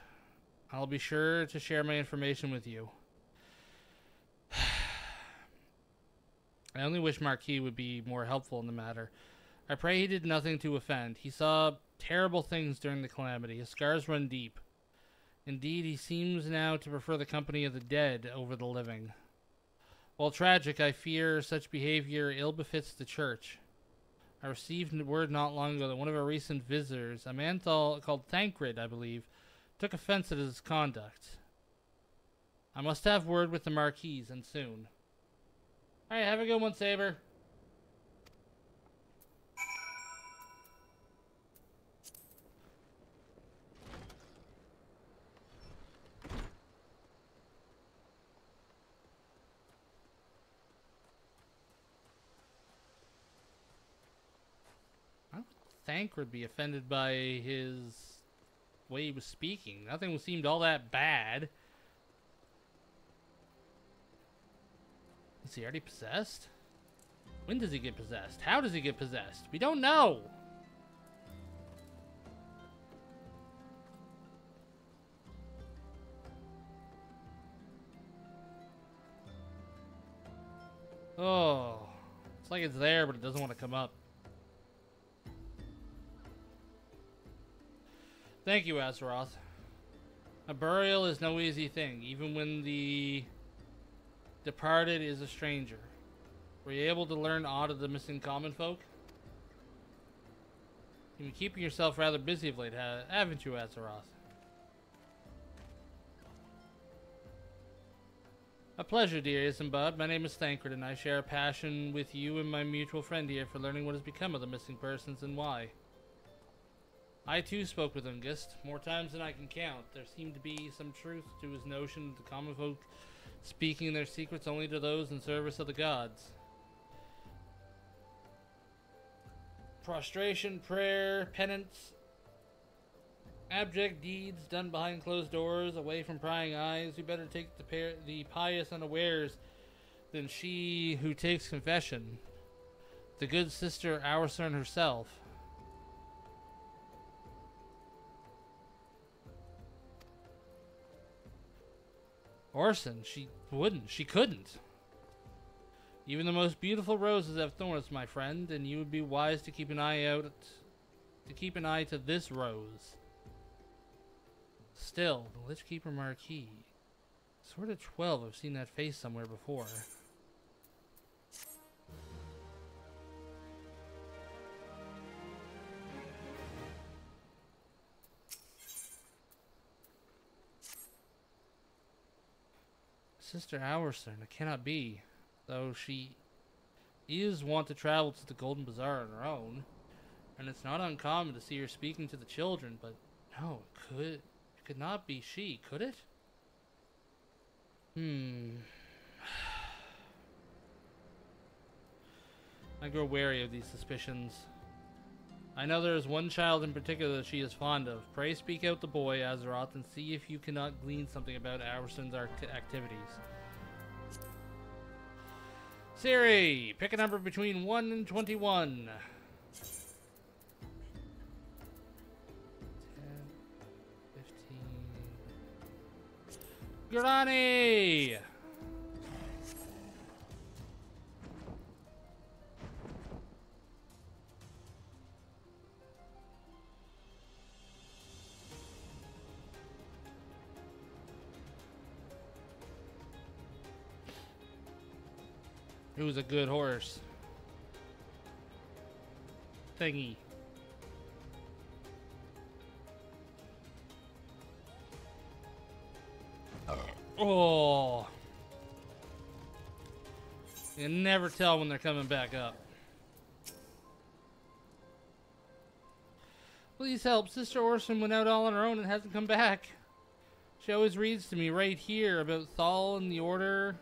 I'll be sure to share my information with you. I only wish Marquis would be more helpful in the matter. I pray he did nothing to offend. He saw terrible things during the calamity. His scars run deep. Indeed, he seems now to prefer the company of the dead over the living. While tragic, I fear such behavior ill befits the church. I received word not long ago that one of our recent visitors, a man called Thancred, I believe, took offense at his conduct. I must have word with the Marquis, and soon. Alright, have a good one, Saber. Thancred be offended by his way he was speaking. Nothing seemed all that bad. Is he already possessed? When does he get possessed? How does he get possessed? We don't know. Oh, it's like it's there, but it doesn't want to come up. Thank you, Azeroth. A burial is no easy thing, even when the departed is a stranger. Were you able to learn aught of the missing common folk? You've been keeping yourself rather busy of late, haven't you, Azeroth? A pleasure, dear Isambard. My name is Thancred, and I share a passion with you and my mutual friend here for learning what has become of the missing persons and why. I too spoke with Ungist, more times than I can count. There seemed to be some truth to his notion of the common folk speaking their secrets only to those in service of the gods. Prostration, prayer, penance, abject deeds done behind closed doors, away from prying eyes. Who better take the pious unawares than she who takes confession? The good sister Aurson herself. Orson, she couldn't. Even the most beautiful roses have thorns, my friend, and you would be wise to keep an eye to this rose. Still, the Lich Keeper Marquis. Sort of 12, I've seen that face somewhere before. Sister Hourson. It cannot be. Though she is wont to travel to the Golden Bazaar on her own. And it's not uncommon to see her speaking to the children, but no, it could not be she, could it? I grow wary of these suspicions. I know there is one child in particular that she is fond of. Pray speak out the boy, Azeroth, and see if you cannot glean something about Ourson's activities. Siri, pick a number between 1 and 21. 10, 15. Granny! Who's a good horse? Thingy. Oh. You can never tell when they're coming back up. Please help. Sister Orson went out all on her own and hasn't come back. She always reads to me right here about Thal and the Order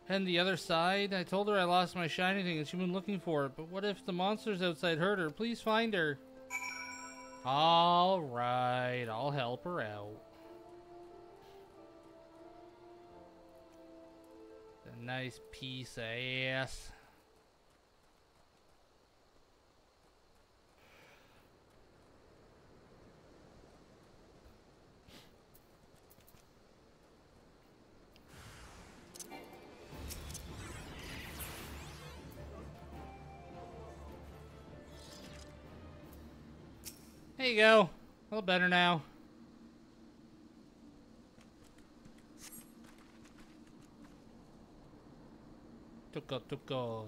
and the other side. I told her I lost my shiny thing and she went looking for it. But what if the monsters outside hurt her? Please find her. Alright, I'll help her out. A nice piece of ass. There you go. A little better now. Tukos.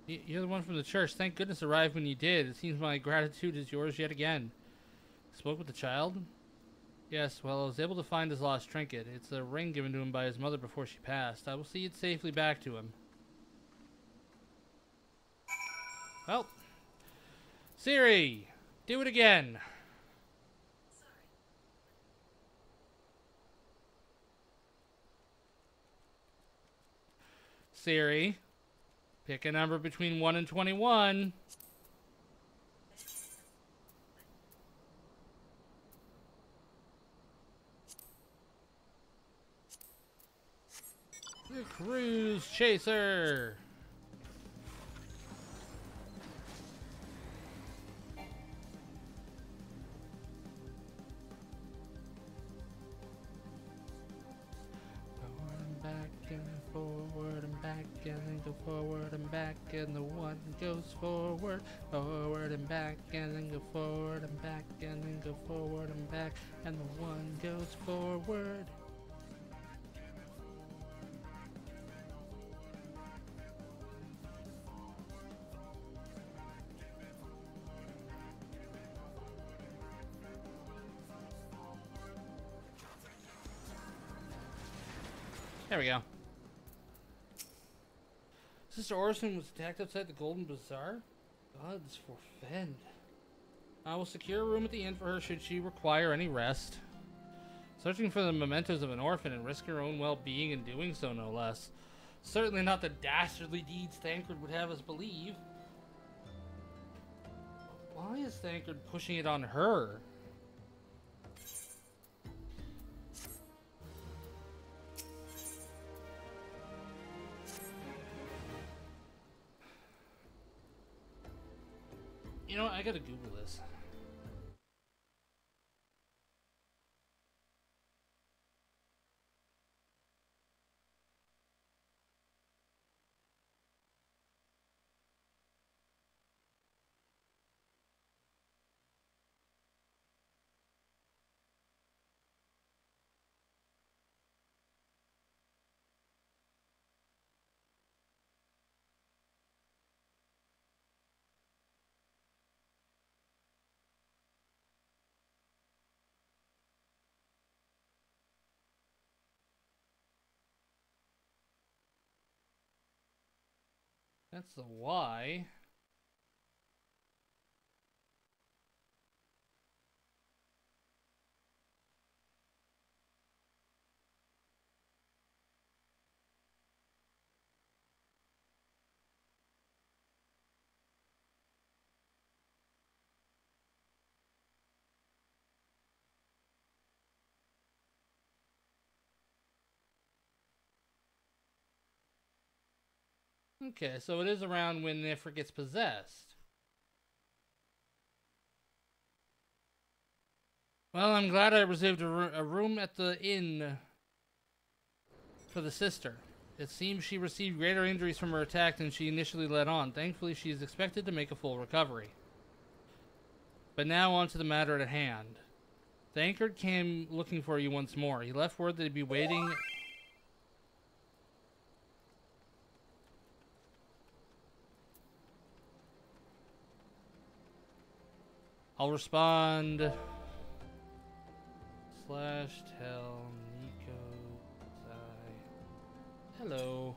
You're the one from the church. Thank goodness arrived when you did. It seems my gratitude is yours yet again. Spoke with the child? Yes, well, I was able to find his lost trinket. It's a ring given to him by his mother before she passed. I will see it safely back to him. Well. Siri, do it again. Siri, pick a number between 1 and 21. The Cruise Chaser. Forward and back, and then go forward and back, and the one goes forward, forward and back, and then go forward and back, and then go forward and back, and the one goes forward. There we go. Sister Orson was attacked outside the Golden Bazaar? Gods forfend. I will secure a room at the inn for her should she require any rest. Searching for the mementos of an orphan and risk her own well-being in doing so, no less. Certainly not the dastardly deeds Thancred would have us believe. Why is Thancred pushing it on her? You know what? I gotta Google this. That's the Y. Okay, so it is around when Nifrit gets possessed. Well, I'm glad I reserved a room at the inn for the sister. It seems she received greater injuries from her attack than she initially let on. Thankfully, she is expected to make a full recovery. But now on to the matter at hand. Thancred came looking for you once more. He left word that he'd be waiting... I'll respond... / tell Nico hello.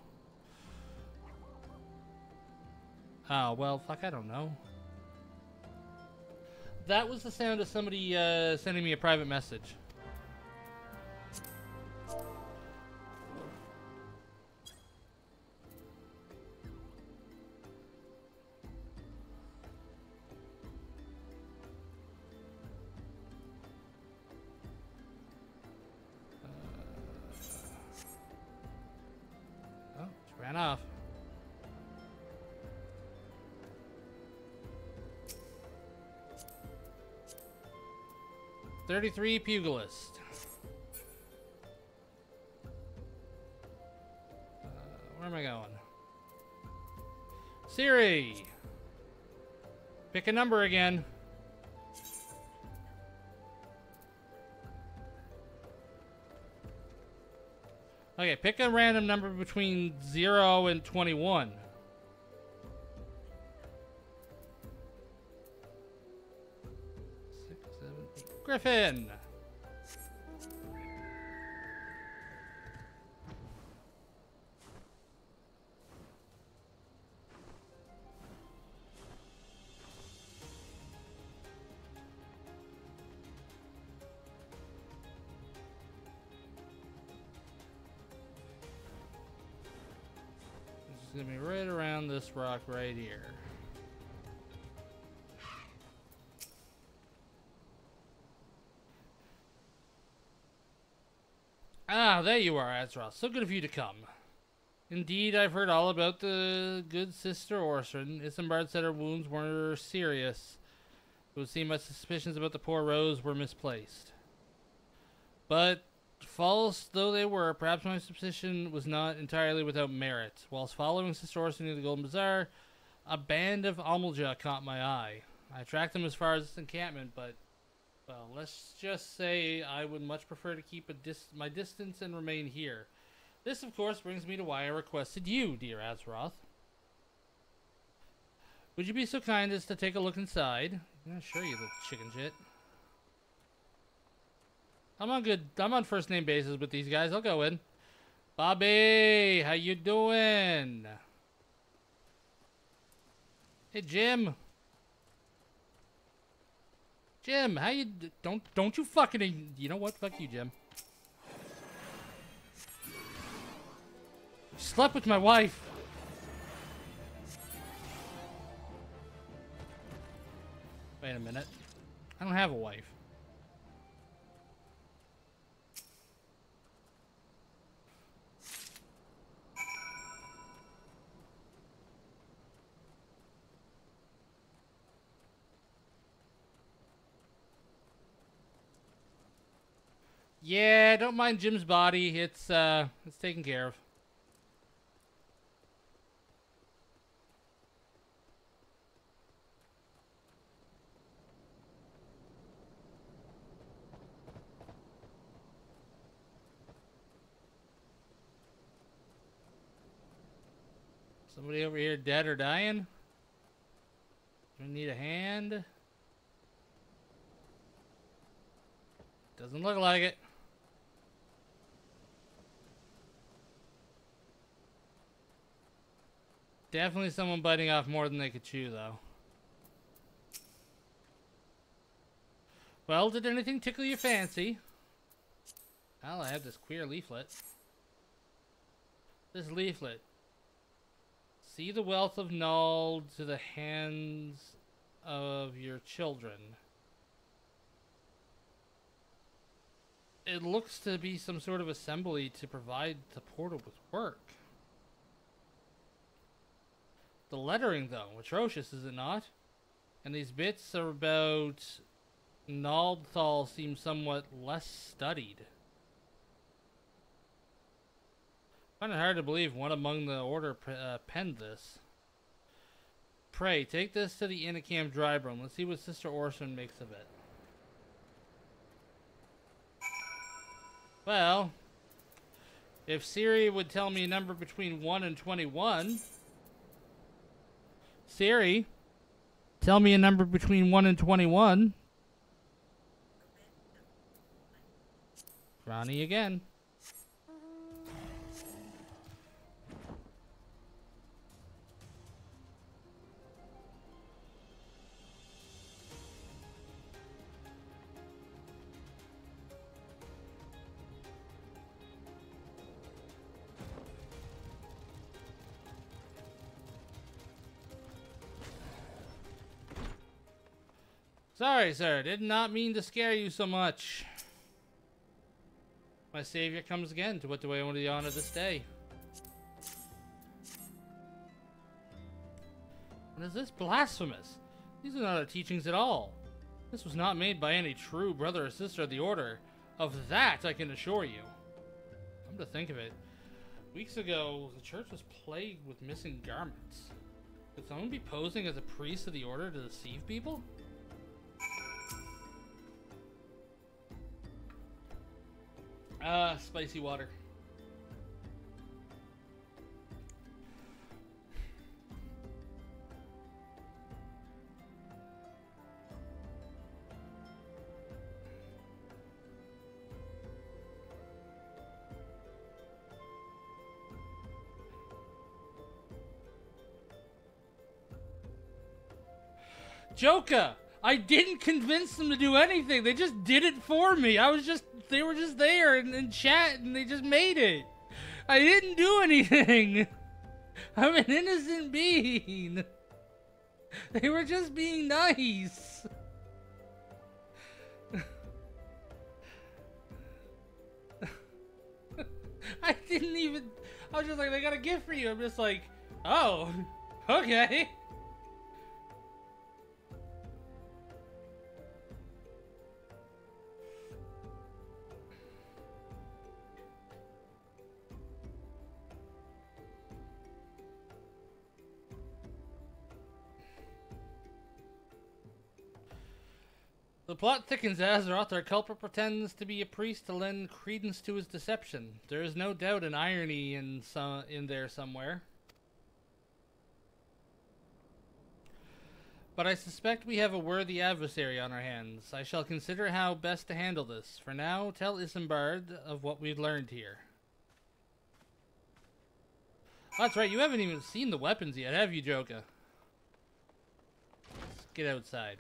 Oh, well, fuck, I don't know. That was the sound of somebody sending me a private message. Oh, she ran off. .33 Pugilist. Where am I going? Siri! Pick a number again. Okay, pick a random number between 0 and 21. Griffin! This is gonna be right around this rock right here. Ah, there you are, Azeroth. So good of you to come. Indeed, I've heard all about the good sister Orson. Isambard said her wounds were serious. It would seem my suspicions about the poor Rose were misplaced. But, false though they were, perhaps my suspicion was not entirely without merit. Whilst following Sister Orson near the Golden Bazaar, a band of Amalja caught my eye. I tracked them as far as this encampment, but... well, let's just say I would much prefer to keep my distance and remain here. This, of course, brings me to why I requested you, dear Azeroth. Would you be so kind as to take a look inside? Yeah, sure, you little chicken shit. I'm on first name basis with these guys. I'll go in. Bobby, how you doing? Hey, Jim. Jim, how you don't you fucking, you know what? Fuck you, Jim. Slept with my wife. Wait a minute. I don't have a wife. Yeah, don't mind Jim's body. It's taken care of. Somebody over here dead or dying? Do we need a hand? Doesn't look like it. Definitely someone biting off more than they could chew, though. Well, did anything tickle your fancy? Well, I have this queer leaflet. This leaflet. See the wealth of Null to the hands of your children. It looks to be some sort of assembly to provide the portal with work. The lettering, though, atrocious, is it not? And these bits are about Naldthal seem somewhat less studied. I find it hard to believe one among the Order penned this. Pray, take this to the Inicam dry room. Let's see what Sister Orson makes of it. Well, if Siri would tell me a number between 1 and 21... Siri, tell me a number between 1 and 21. Ronnie again. Sorry, sir. Did not mean to scare you so much. My savior comes again. To what do I owe the honor this day? What is this? Blasphemous. These are not our teachings at all. This was not made by any true brother or sister of the Order. Of that, I can assure you. Come to think of it, weeks ago, the church was plagued with missing garments. Could someone be posing as a priest of the Order to deceive people? Spicy water. Joker! I didn't convince them to do anything. They just did it for me. They were just there in chat and they just made it. I didn't do anything. I'm an innocent being. They were just being nice. I was just like, they got a gift for you. I'm just like, oh, okay. The plot thickens as Azeroth, our culprit, pretends to be a priest to lend credence to his deception. There is no doubt an irony in there somewhere. But I suspect we have a worthy adversary on our hands. I shall consider how best to handle this. For now, tell Isambard of what we've learned here. Oh, that's right, you haven't even seen the weapons yet, have you, Joka? Let's get outside.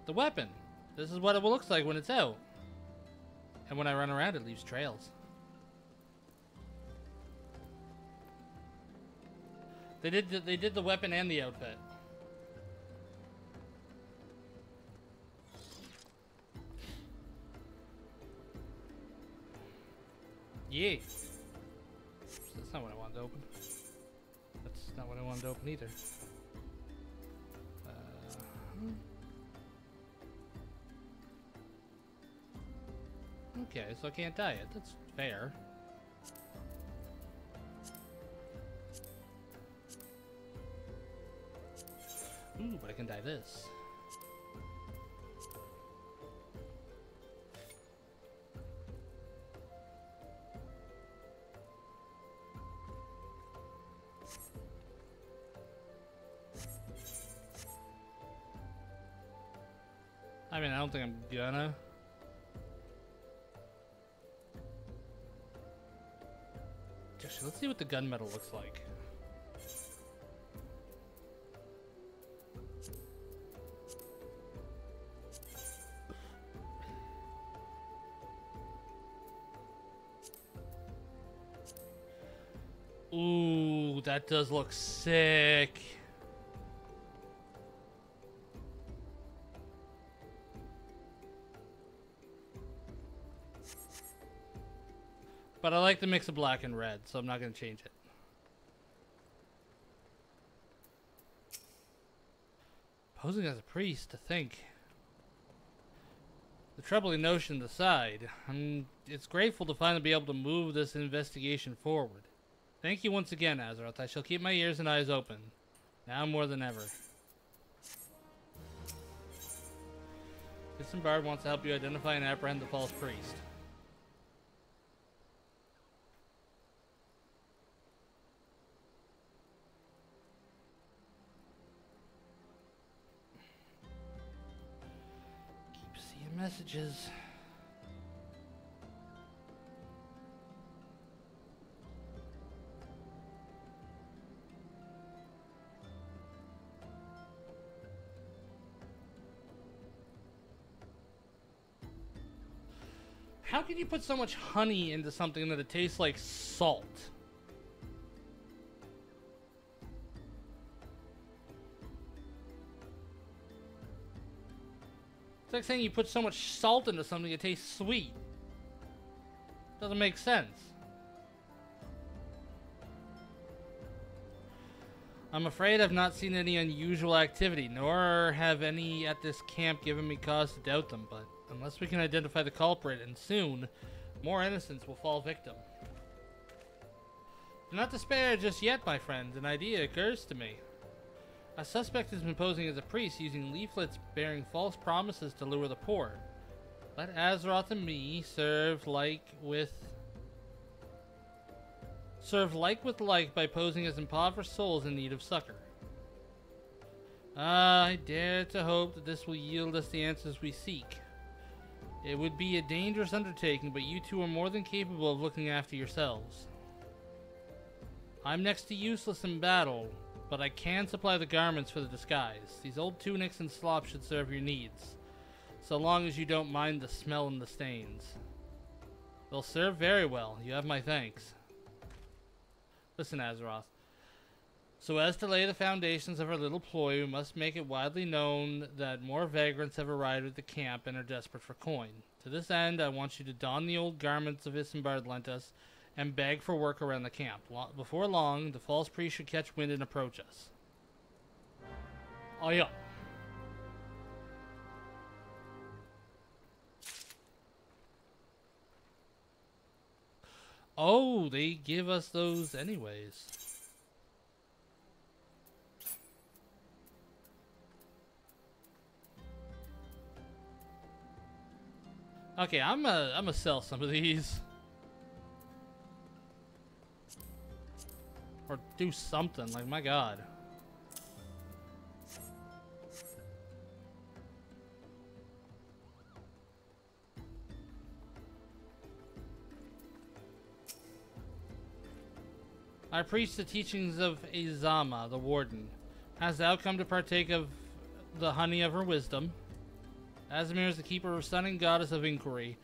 The weapon. This is what it looks like when it's out. And when I run around, it leaves trails. They did the weapon and the outfit. Yeah. That's not what I wanted to open. That's not what I wanted to open either. Okay, so I can't dye it. That's fair. Ooh, but I can dye this. I mean, I don't think I'm gonna. Actually, let's see what the gunmetal looks like. Ooh, that does look sick. But I like the mix of black and red, so I'm not going to change it. Posing as a priest, to think. The troubling notion aside, it's grateful to finally be able to move this investigation forward. Thank you once again, Azeroth. I shall keep my ears and eyes open, now more than ever. Isambard wants to help you identify and apprehend the false priest. Keep seeing messages. How can you put so much honey into something that it tastes like salt? It's like saying you put so much salt into something it tastes sweet. Doesn't make sense. I'm afraid I've not seen any unusual activity, nor have any at this camp given me cause to doubt them, but unless we can identify the culprit, and soon, more innocents will fall victim. Do not despair just yet, my friends. An idea occurs to me. A suspect has been posing as a priest using leaflets bearing false promises to lure the poor. Let Azeroth and me serve like with like by posing as impoverished souls in need of succor. I dare to hope that this will yield us the answers we seek. It would be a dangerous undertaking, but you two are more than capable of looking after yourselves. I'm next to useless in battle, but I can supply the garments for the disguise. These old tunics and slops should serve your needs, so long as you don't mind the smell and the stains. They'll serve very well. You have my thanks. Listen, Azeroth. So as to lay the foundations of our little ploy, we must make it widely known that more vagrants have arrived at the camp and are desperate for coin. To this end, I want you to don the old garments of Isambard lent us and beg for work around the camp. Before long, the false priest should catch wind and approach us. Oh yeah. Oh, they give us those anyways. Okay, I'm gonna sell some of these. Or do something, like, my god. I preach the teachings of Azama, the warden. Has thou come to partake of the honey of her wisdom? Azamir is the keeper of sun and goddess of inquiry.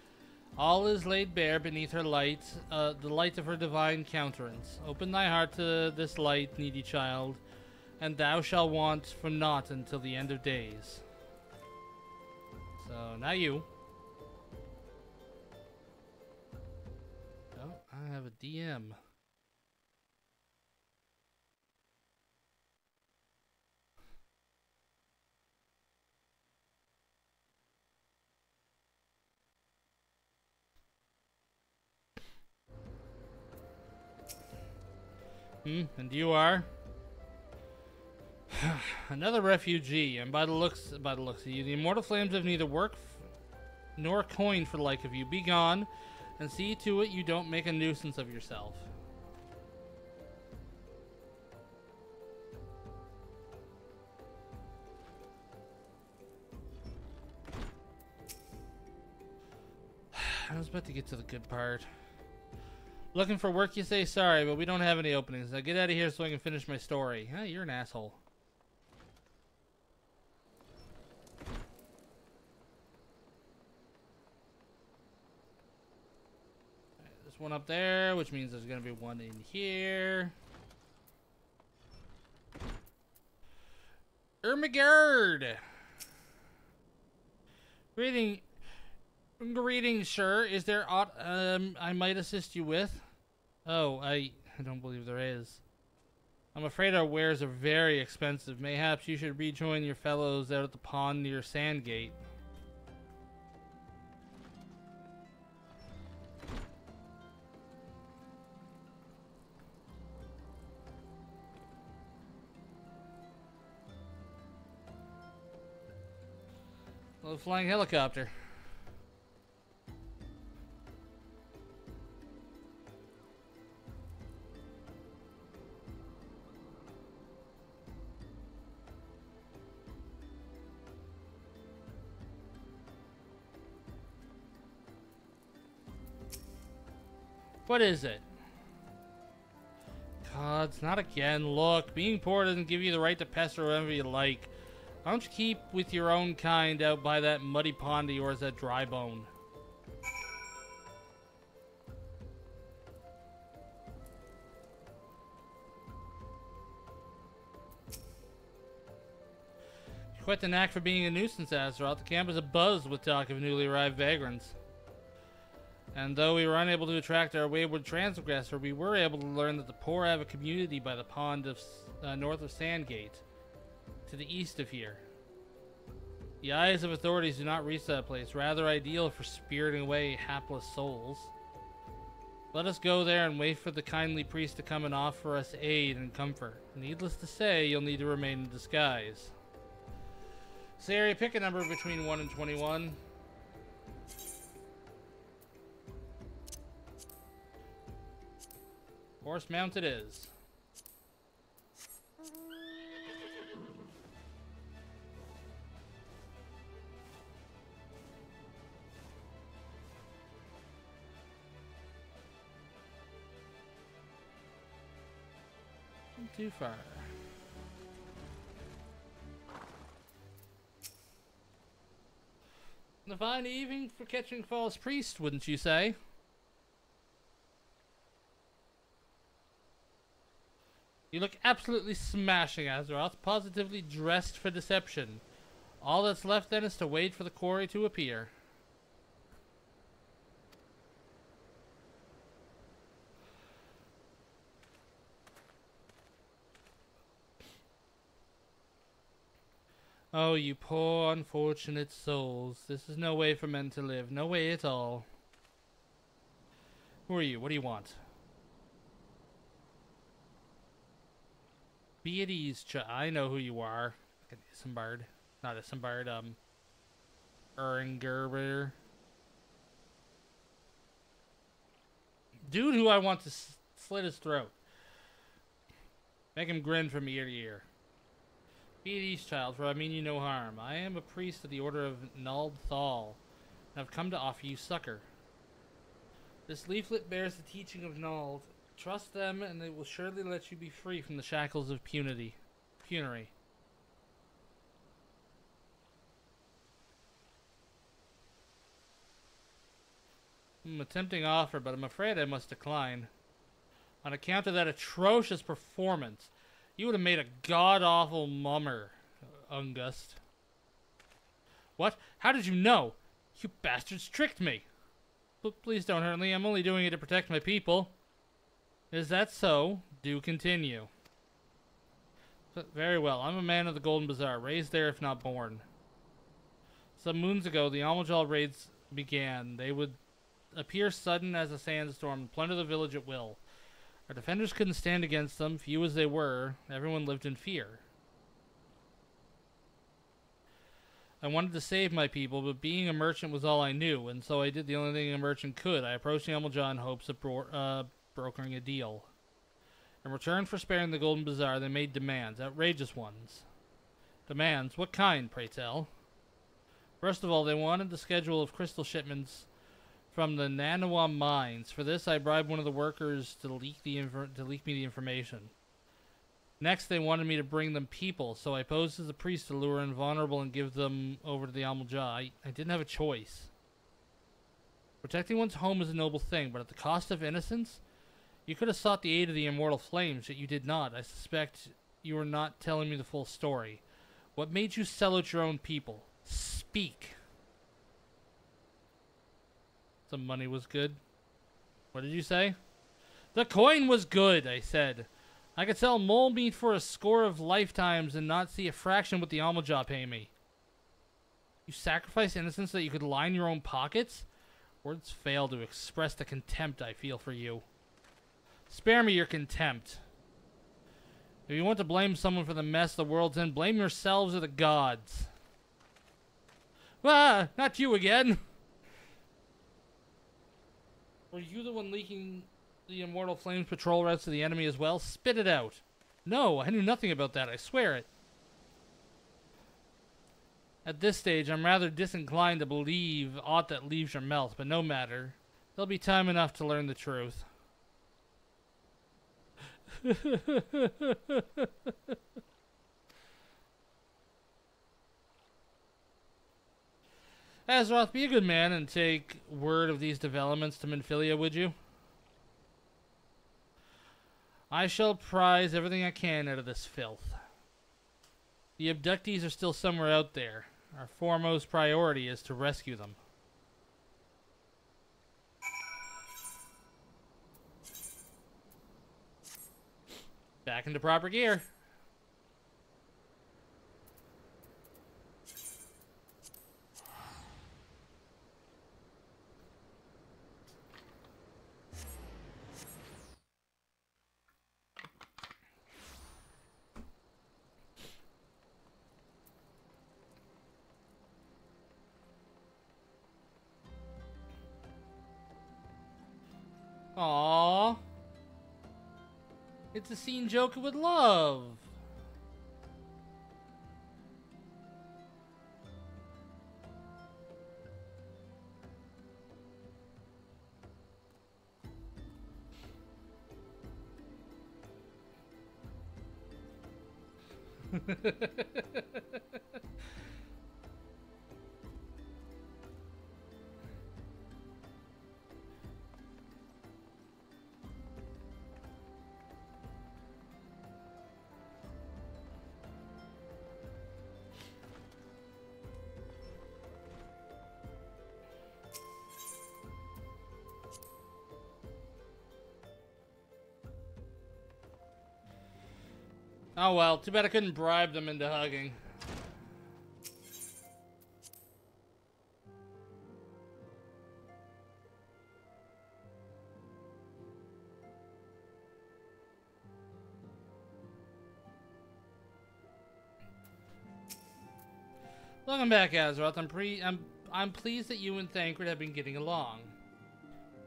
All is laid bare beneath her light, the light of her divine countenance. Open thy heart to this light, needy child, and thou shalt want for naught until the end of days. So, now you. Oh, I have a DM. And you are another refugee, and by the looks of you, the immortal flames have neither work nor coin for the like of you. Be gone, and see to it you don't make a nuisance of yourself. I was about to get to the good part. Looking for work, you say? Sorry, but we don't have any openings. Now get out of here so I can finish my story. Huh, you're an asshole. Right, there's one up there, which means there's going to be one in here. Ermagerd! Greetings, sir. Is there aught I might assist you with? Oh, I don't believe there is. I'm afraid our wares are very expensive. Mayhaps you should rejoin your fellows out at the pond near Sandgate. Little flying helicopter. What is it? God, it's not again. Look, being poor doesn't give you the right to pester whoever you like. Why don't you keep with your own kind out by that muddy pond of yours at Dry Bone? Quite the knack for being a nuisance, Azeroth. The camp is abuzz with talk of newly arrived vagrants. And though we were unable to attract our wayward transgressor, we were able to learn that the poor have a community by the pond of north of Sandgate, to the east of here. The eyes of authorities do not reach that place, rather ideal for spiriting away hapless souls. Let us go there and wait for the kindly priest to come and offer us aid and comfort. Needless to say, you'll need to remain in disguise. Sari, pick a number between 1 and 21. Horse mounted is. Not too far. A fine evening for catching false priest, wouldn't you say? You look absolutely smashing, Azeroth. Positively dressed for deception. All that's left then is to wait for the quarry to appear. Oh, you poor unfortunate souls. This is no way for men to live. No way at all. Who are you? What do you want? Be at ease, I know who you are. Isambard. Not Isambard, Eringerber. Dude who I want to slit his throat. Make him grin from ear to ear. Be at ease, child, for I mean you no harm. I am a priest of the Order of Nald Thal, and I've come to offer you succor. This leaflet bears the teaching of Nald. Trust them, and they will surely let you be free from the shackles of penury. A tempting offer, but I'm afraid I must decline. On account of that atrocious performance, you would have made a god-awful mummer, Ungust. What? How did you know? You bastards tricked me. But please don't hurt me. I'm only doing it to protect my people. Is that so? Do continue. Very well. I'm a man of the Golden Bazaar, raised there if not born. Some moons ago, the Almajal raids began. They would appear sudden as a sandstorm and plunder the village at will. Our defenders couldn't stand against them, few as they were. Everyone lived in fear. I wanted to save my people, but being a merchant was all I knew, and so I did the only thing a merchant could. I approached the Almajal in hopes of brokering a deal. In return for sparing the Golden Bazaar, they made demands, outrageous ones. Demands? What kind, pray tell? First of all, they wanted the schedule of crystal shipments from the Nanawa mines. For this, I bribed one of the workers to leak me the information. Next, they wanted me to bring them people, so I posed as a priest to lure in vulnerable and give them over to the Amalja. I didn't have a choice. Protecting one's home is a noble thing, but at the cost of innocence? You could have sought the aid of the immortal flames, yet you did not. I suspect you are not telling me the full story. What made you sell out your own people? Speak. The money was good. What did you say? The coin was good, I said. I could sell mole meat for a score of lifetimes and not see a fraction what the Amalja pay me. You sacrifice innocence so that you could line your own pockets? Words fail to express the contempt I feel for you. Spare me your contempt. If you want to blame someone for the mess the world's in, blame yourselves or the gods. Ah, not you again. Were you the one leaking the immortal flames patrol routes to the enemy as well? Spit it out. No, I knew nothing about that, I swear it. At this stage, I'm rather disinclined to believe aught that leaves your mouth, but no matter. There'll be time enough to learn the truth. Azeroth, be a good man and take word of these developments to Minfilia, would you? I shall prize everything I can out of this filth. The abductees are still somewhere out there. Our foremost priority is to rescue them. Back into proper gear. Aww. It's a scene Joker would love. Oh well, too bad I couldn't bribe them into hugging. Welcome back, Azeroth. I'm pleased that you and Thancred have been getting along.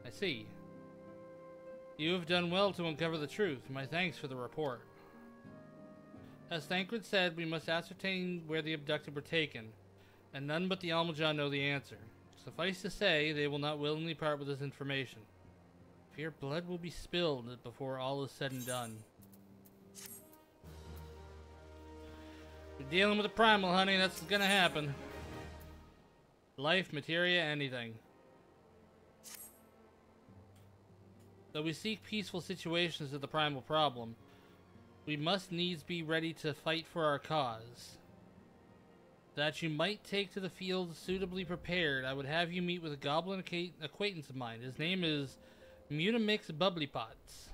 I see. You have done well to uncover the truth. My thanks for the report. As Thancred said, we must ascertain where the abducted were taken, and none but the Almajan know the answer. Suffice to say, they will not willingly part with this information. Fear blood will be spilled before all is said and done. We're dealing with a primal, honey. That's gonna happen. Life, materia, anything. Though we seek peaceful situations as the primal problem, we must needs be ready to fight for our cause. That you might take to the field suitably prepared, I would have you meet with a goblin acquaintance of mine. His name is Mutamix Bubblypots,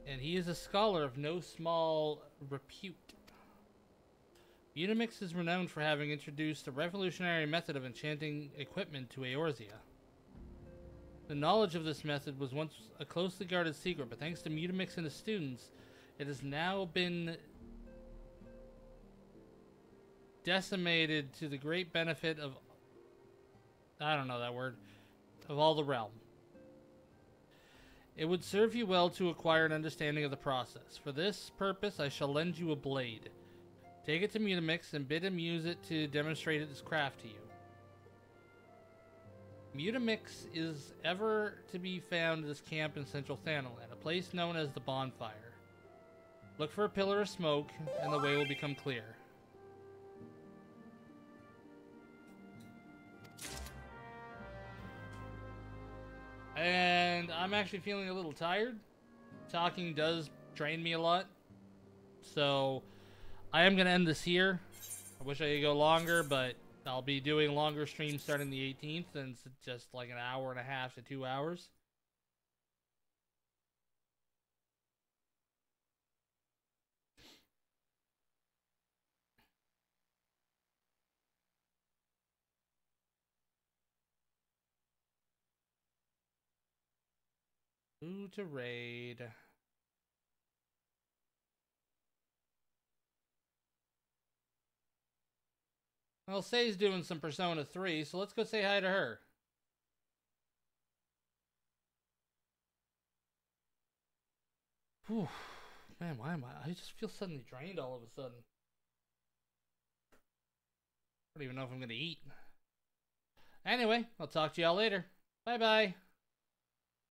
and he is a scholar of no small repute. Mutamix is renowned for having introduced a revolutionary method of enchanting equipment to Eorzea. The knowledge of this method was once a closely guarded secret, but thanks to Mutamix and his students, it has now been decimated to the great benefit of, I don't know that word, of all the realm. It would serve you well to acquire an understanding of the process. For this purpose, I shall lend you a blade. Take it to Mutamix and bid him use it to demonstrate its craft to you. Mutamix is ever to be found at this camp in central Thanalan, a place known as the Bonfire. Look for a pillar of smoke, and the way will become clear. And I'm actually feeling a little tired. Talking does drain me a lot. So I am going to end this here. I wish I could go longer, but I'll be doing longer streams starting the 18th, and it's just like an hour and a half to 2 hours. Who to raid? Well, Say's doing some Persona 3, so let's go say hi to her. Whew. Man, why am I just feel suddenly drained all of a sudden. I don't even know if I'm going to eat. Anyway, I'll talk to y'all later. Bye-bye.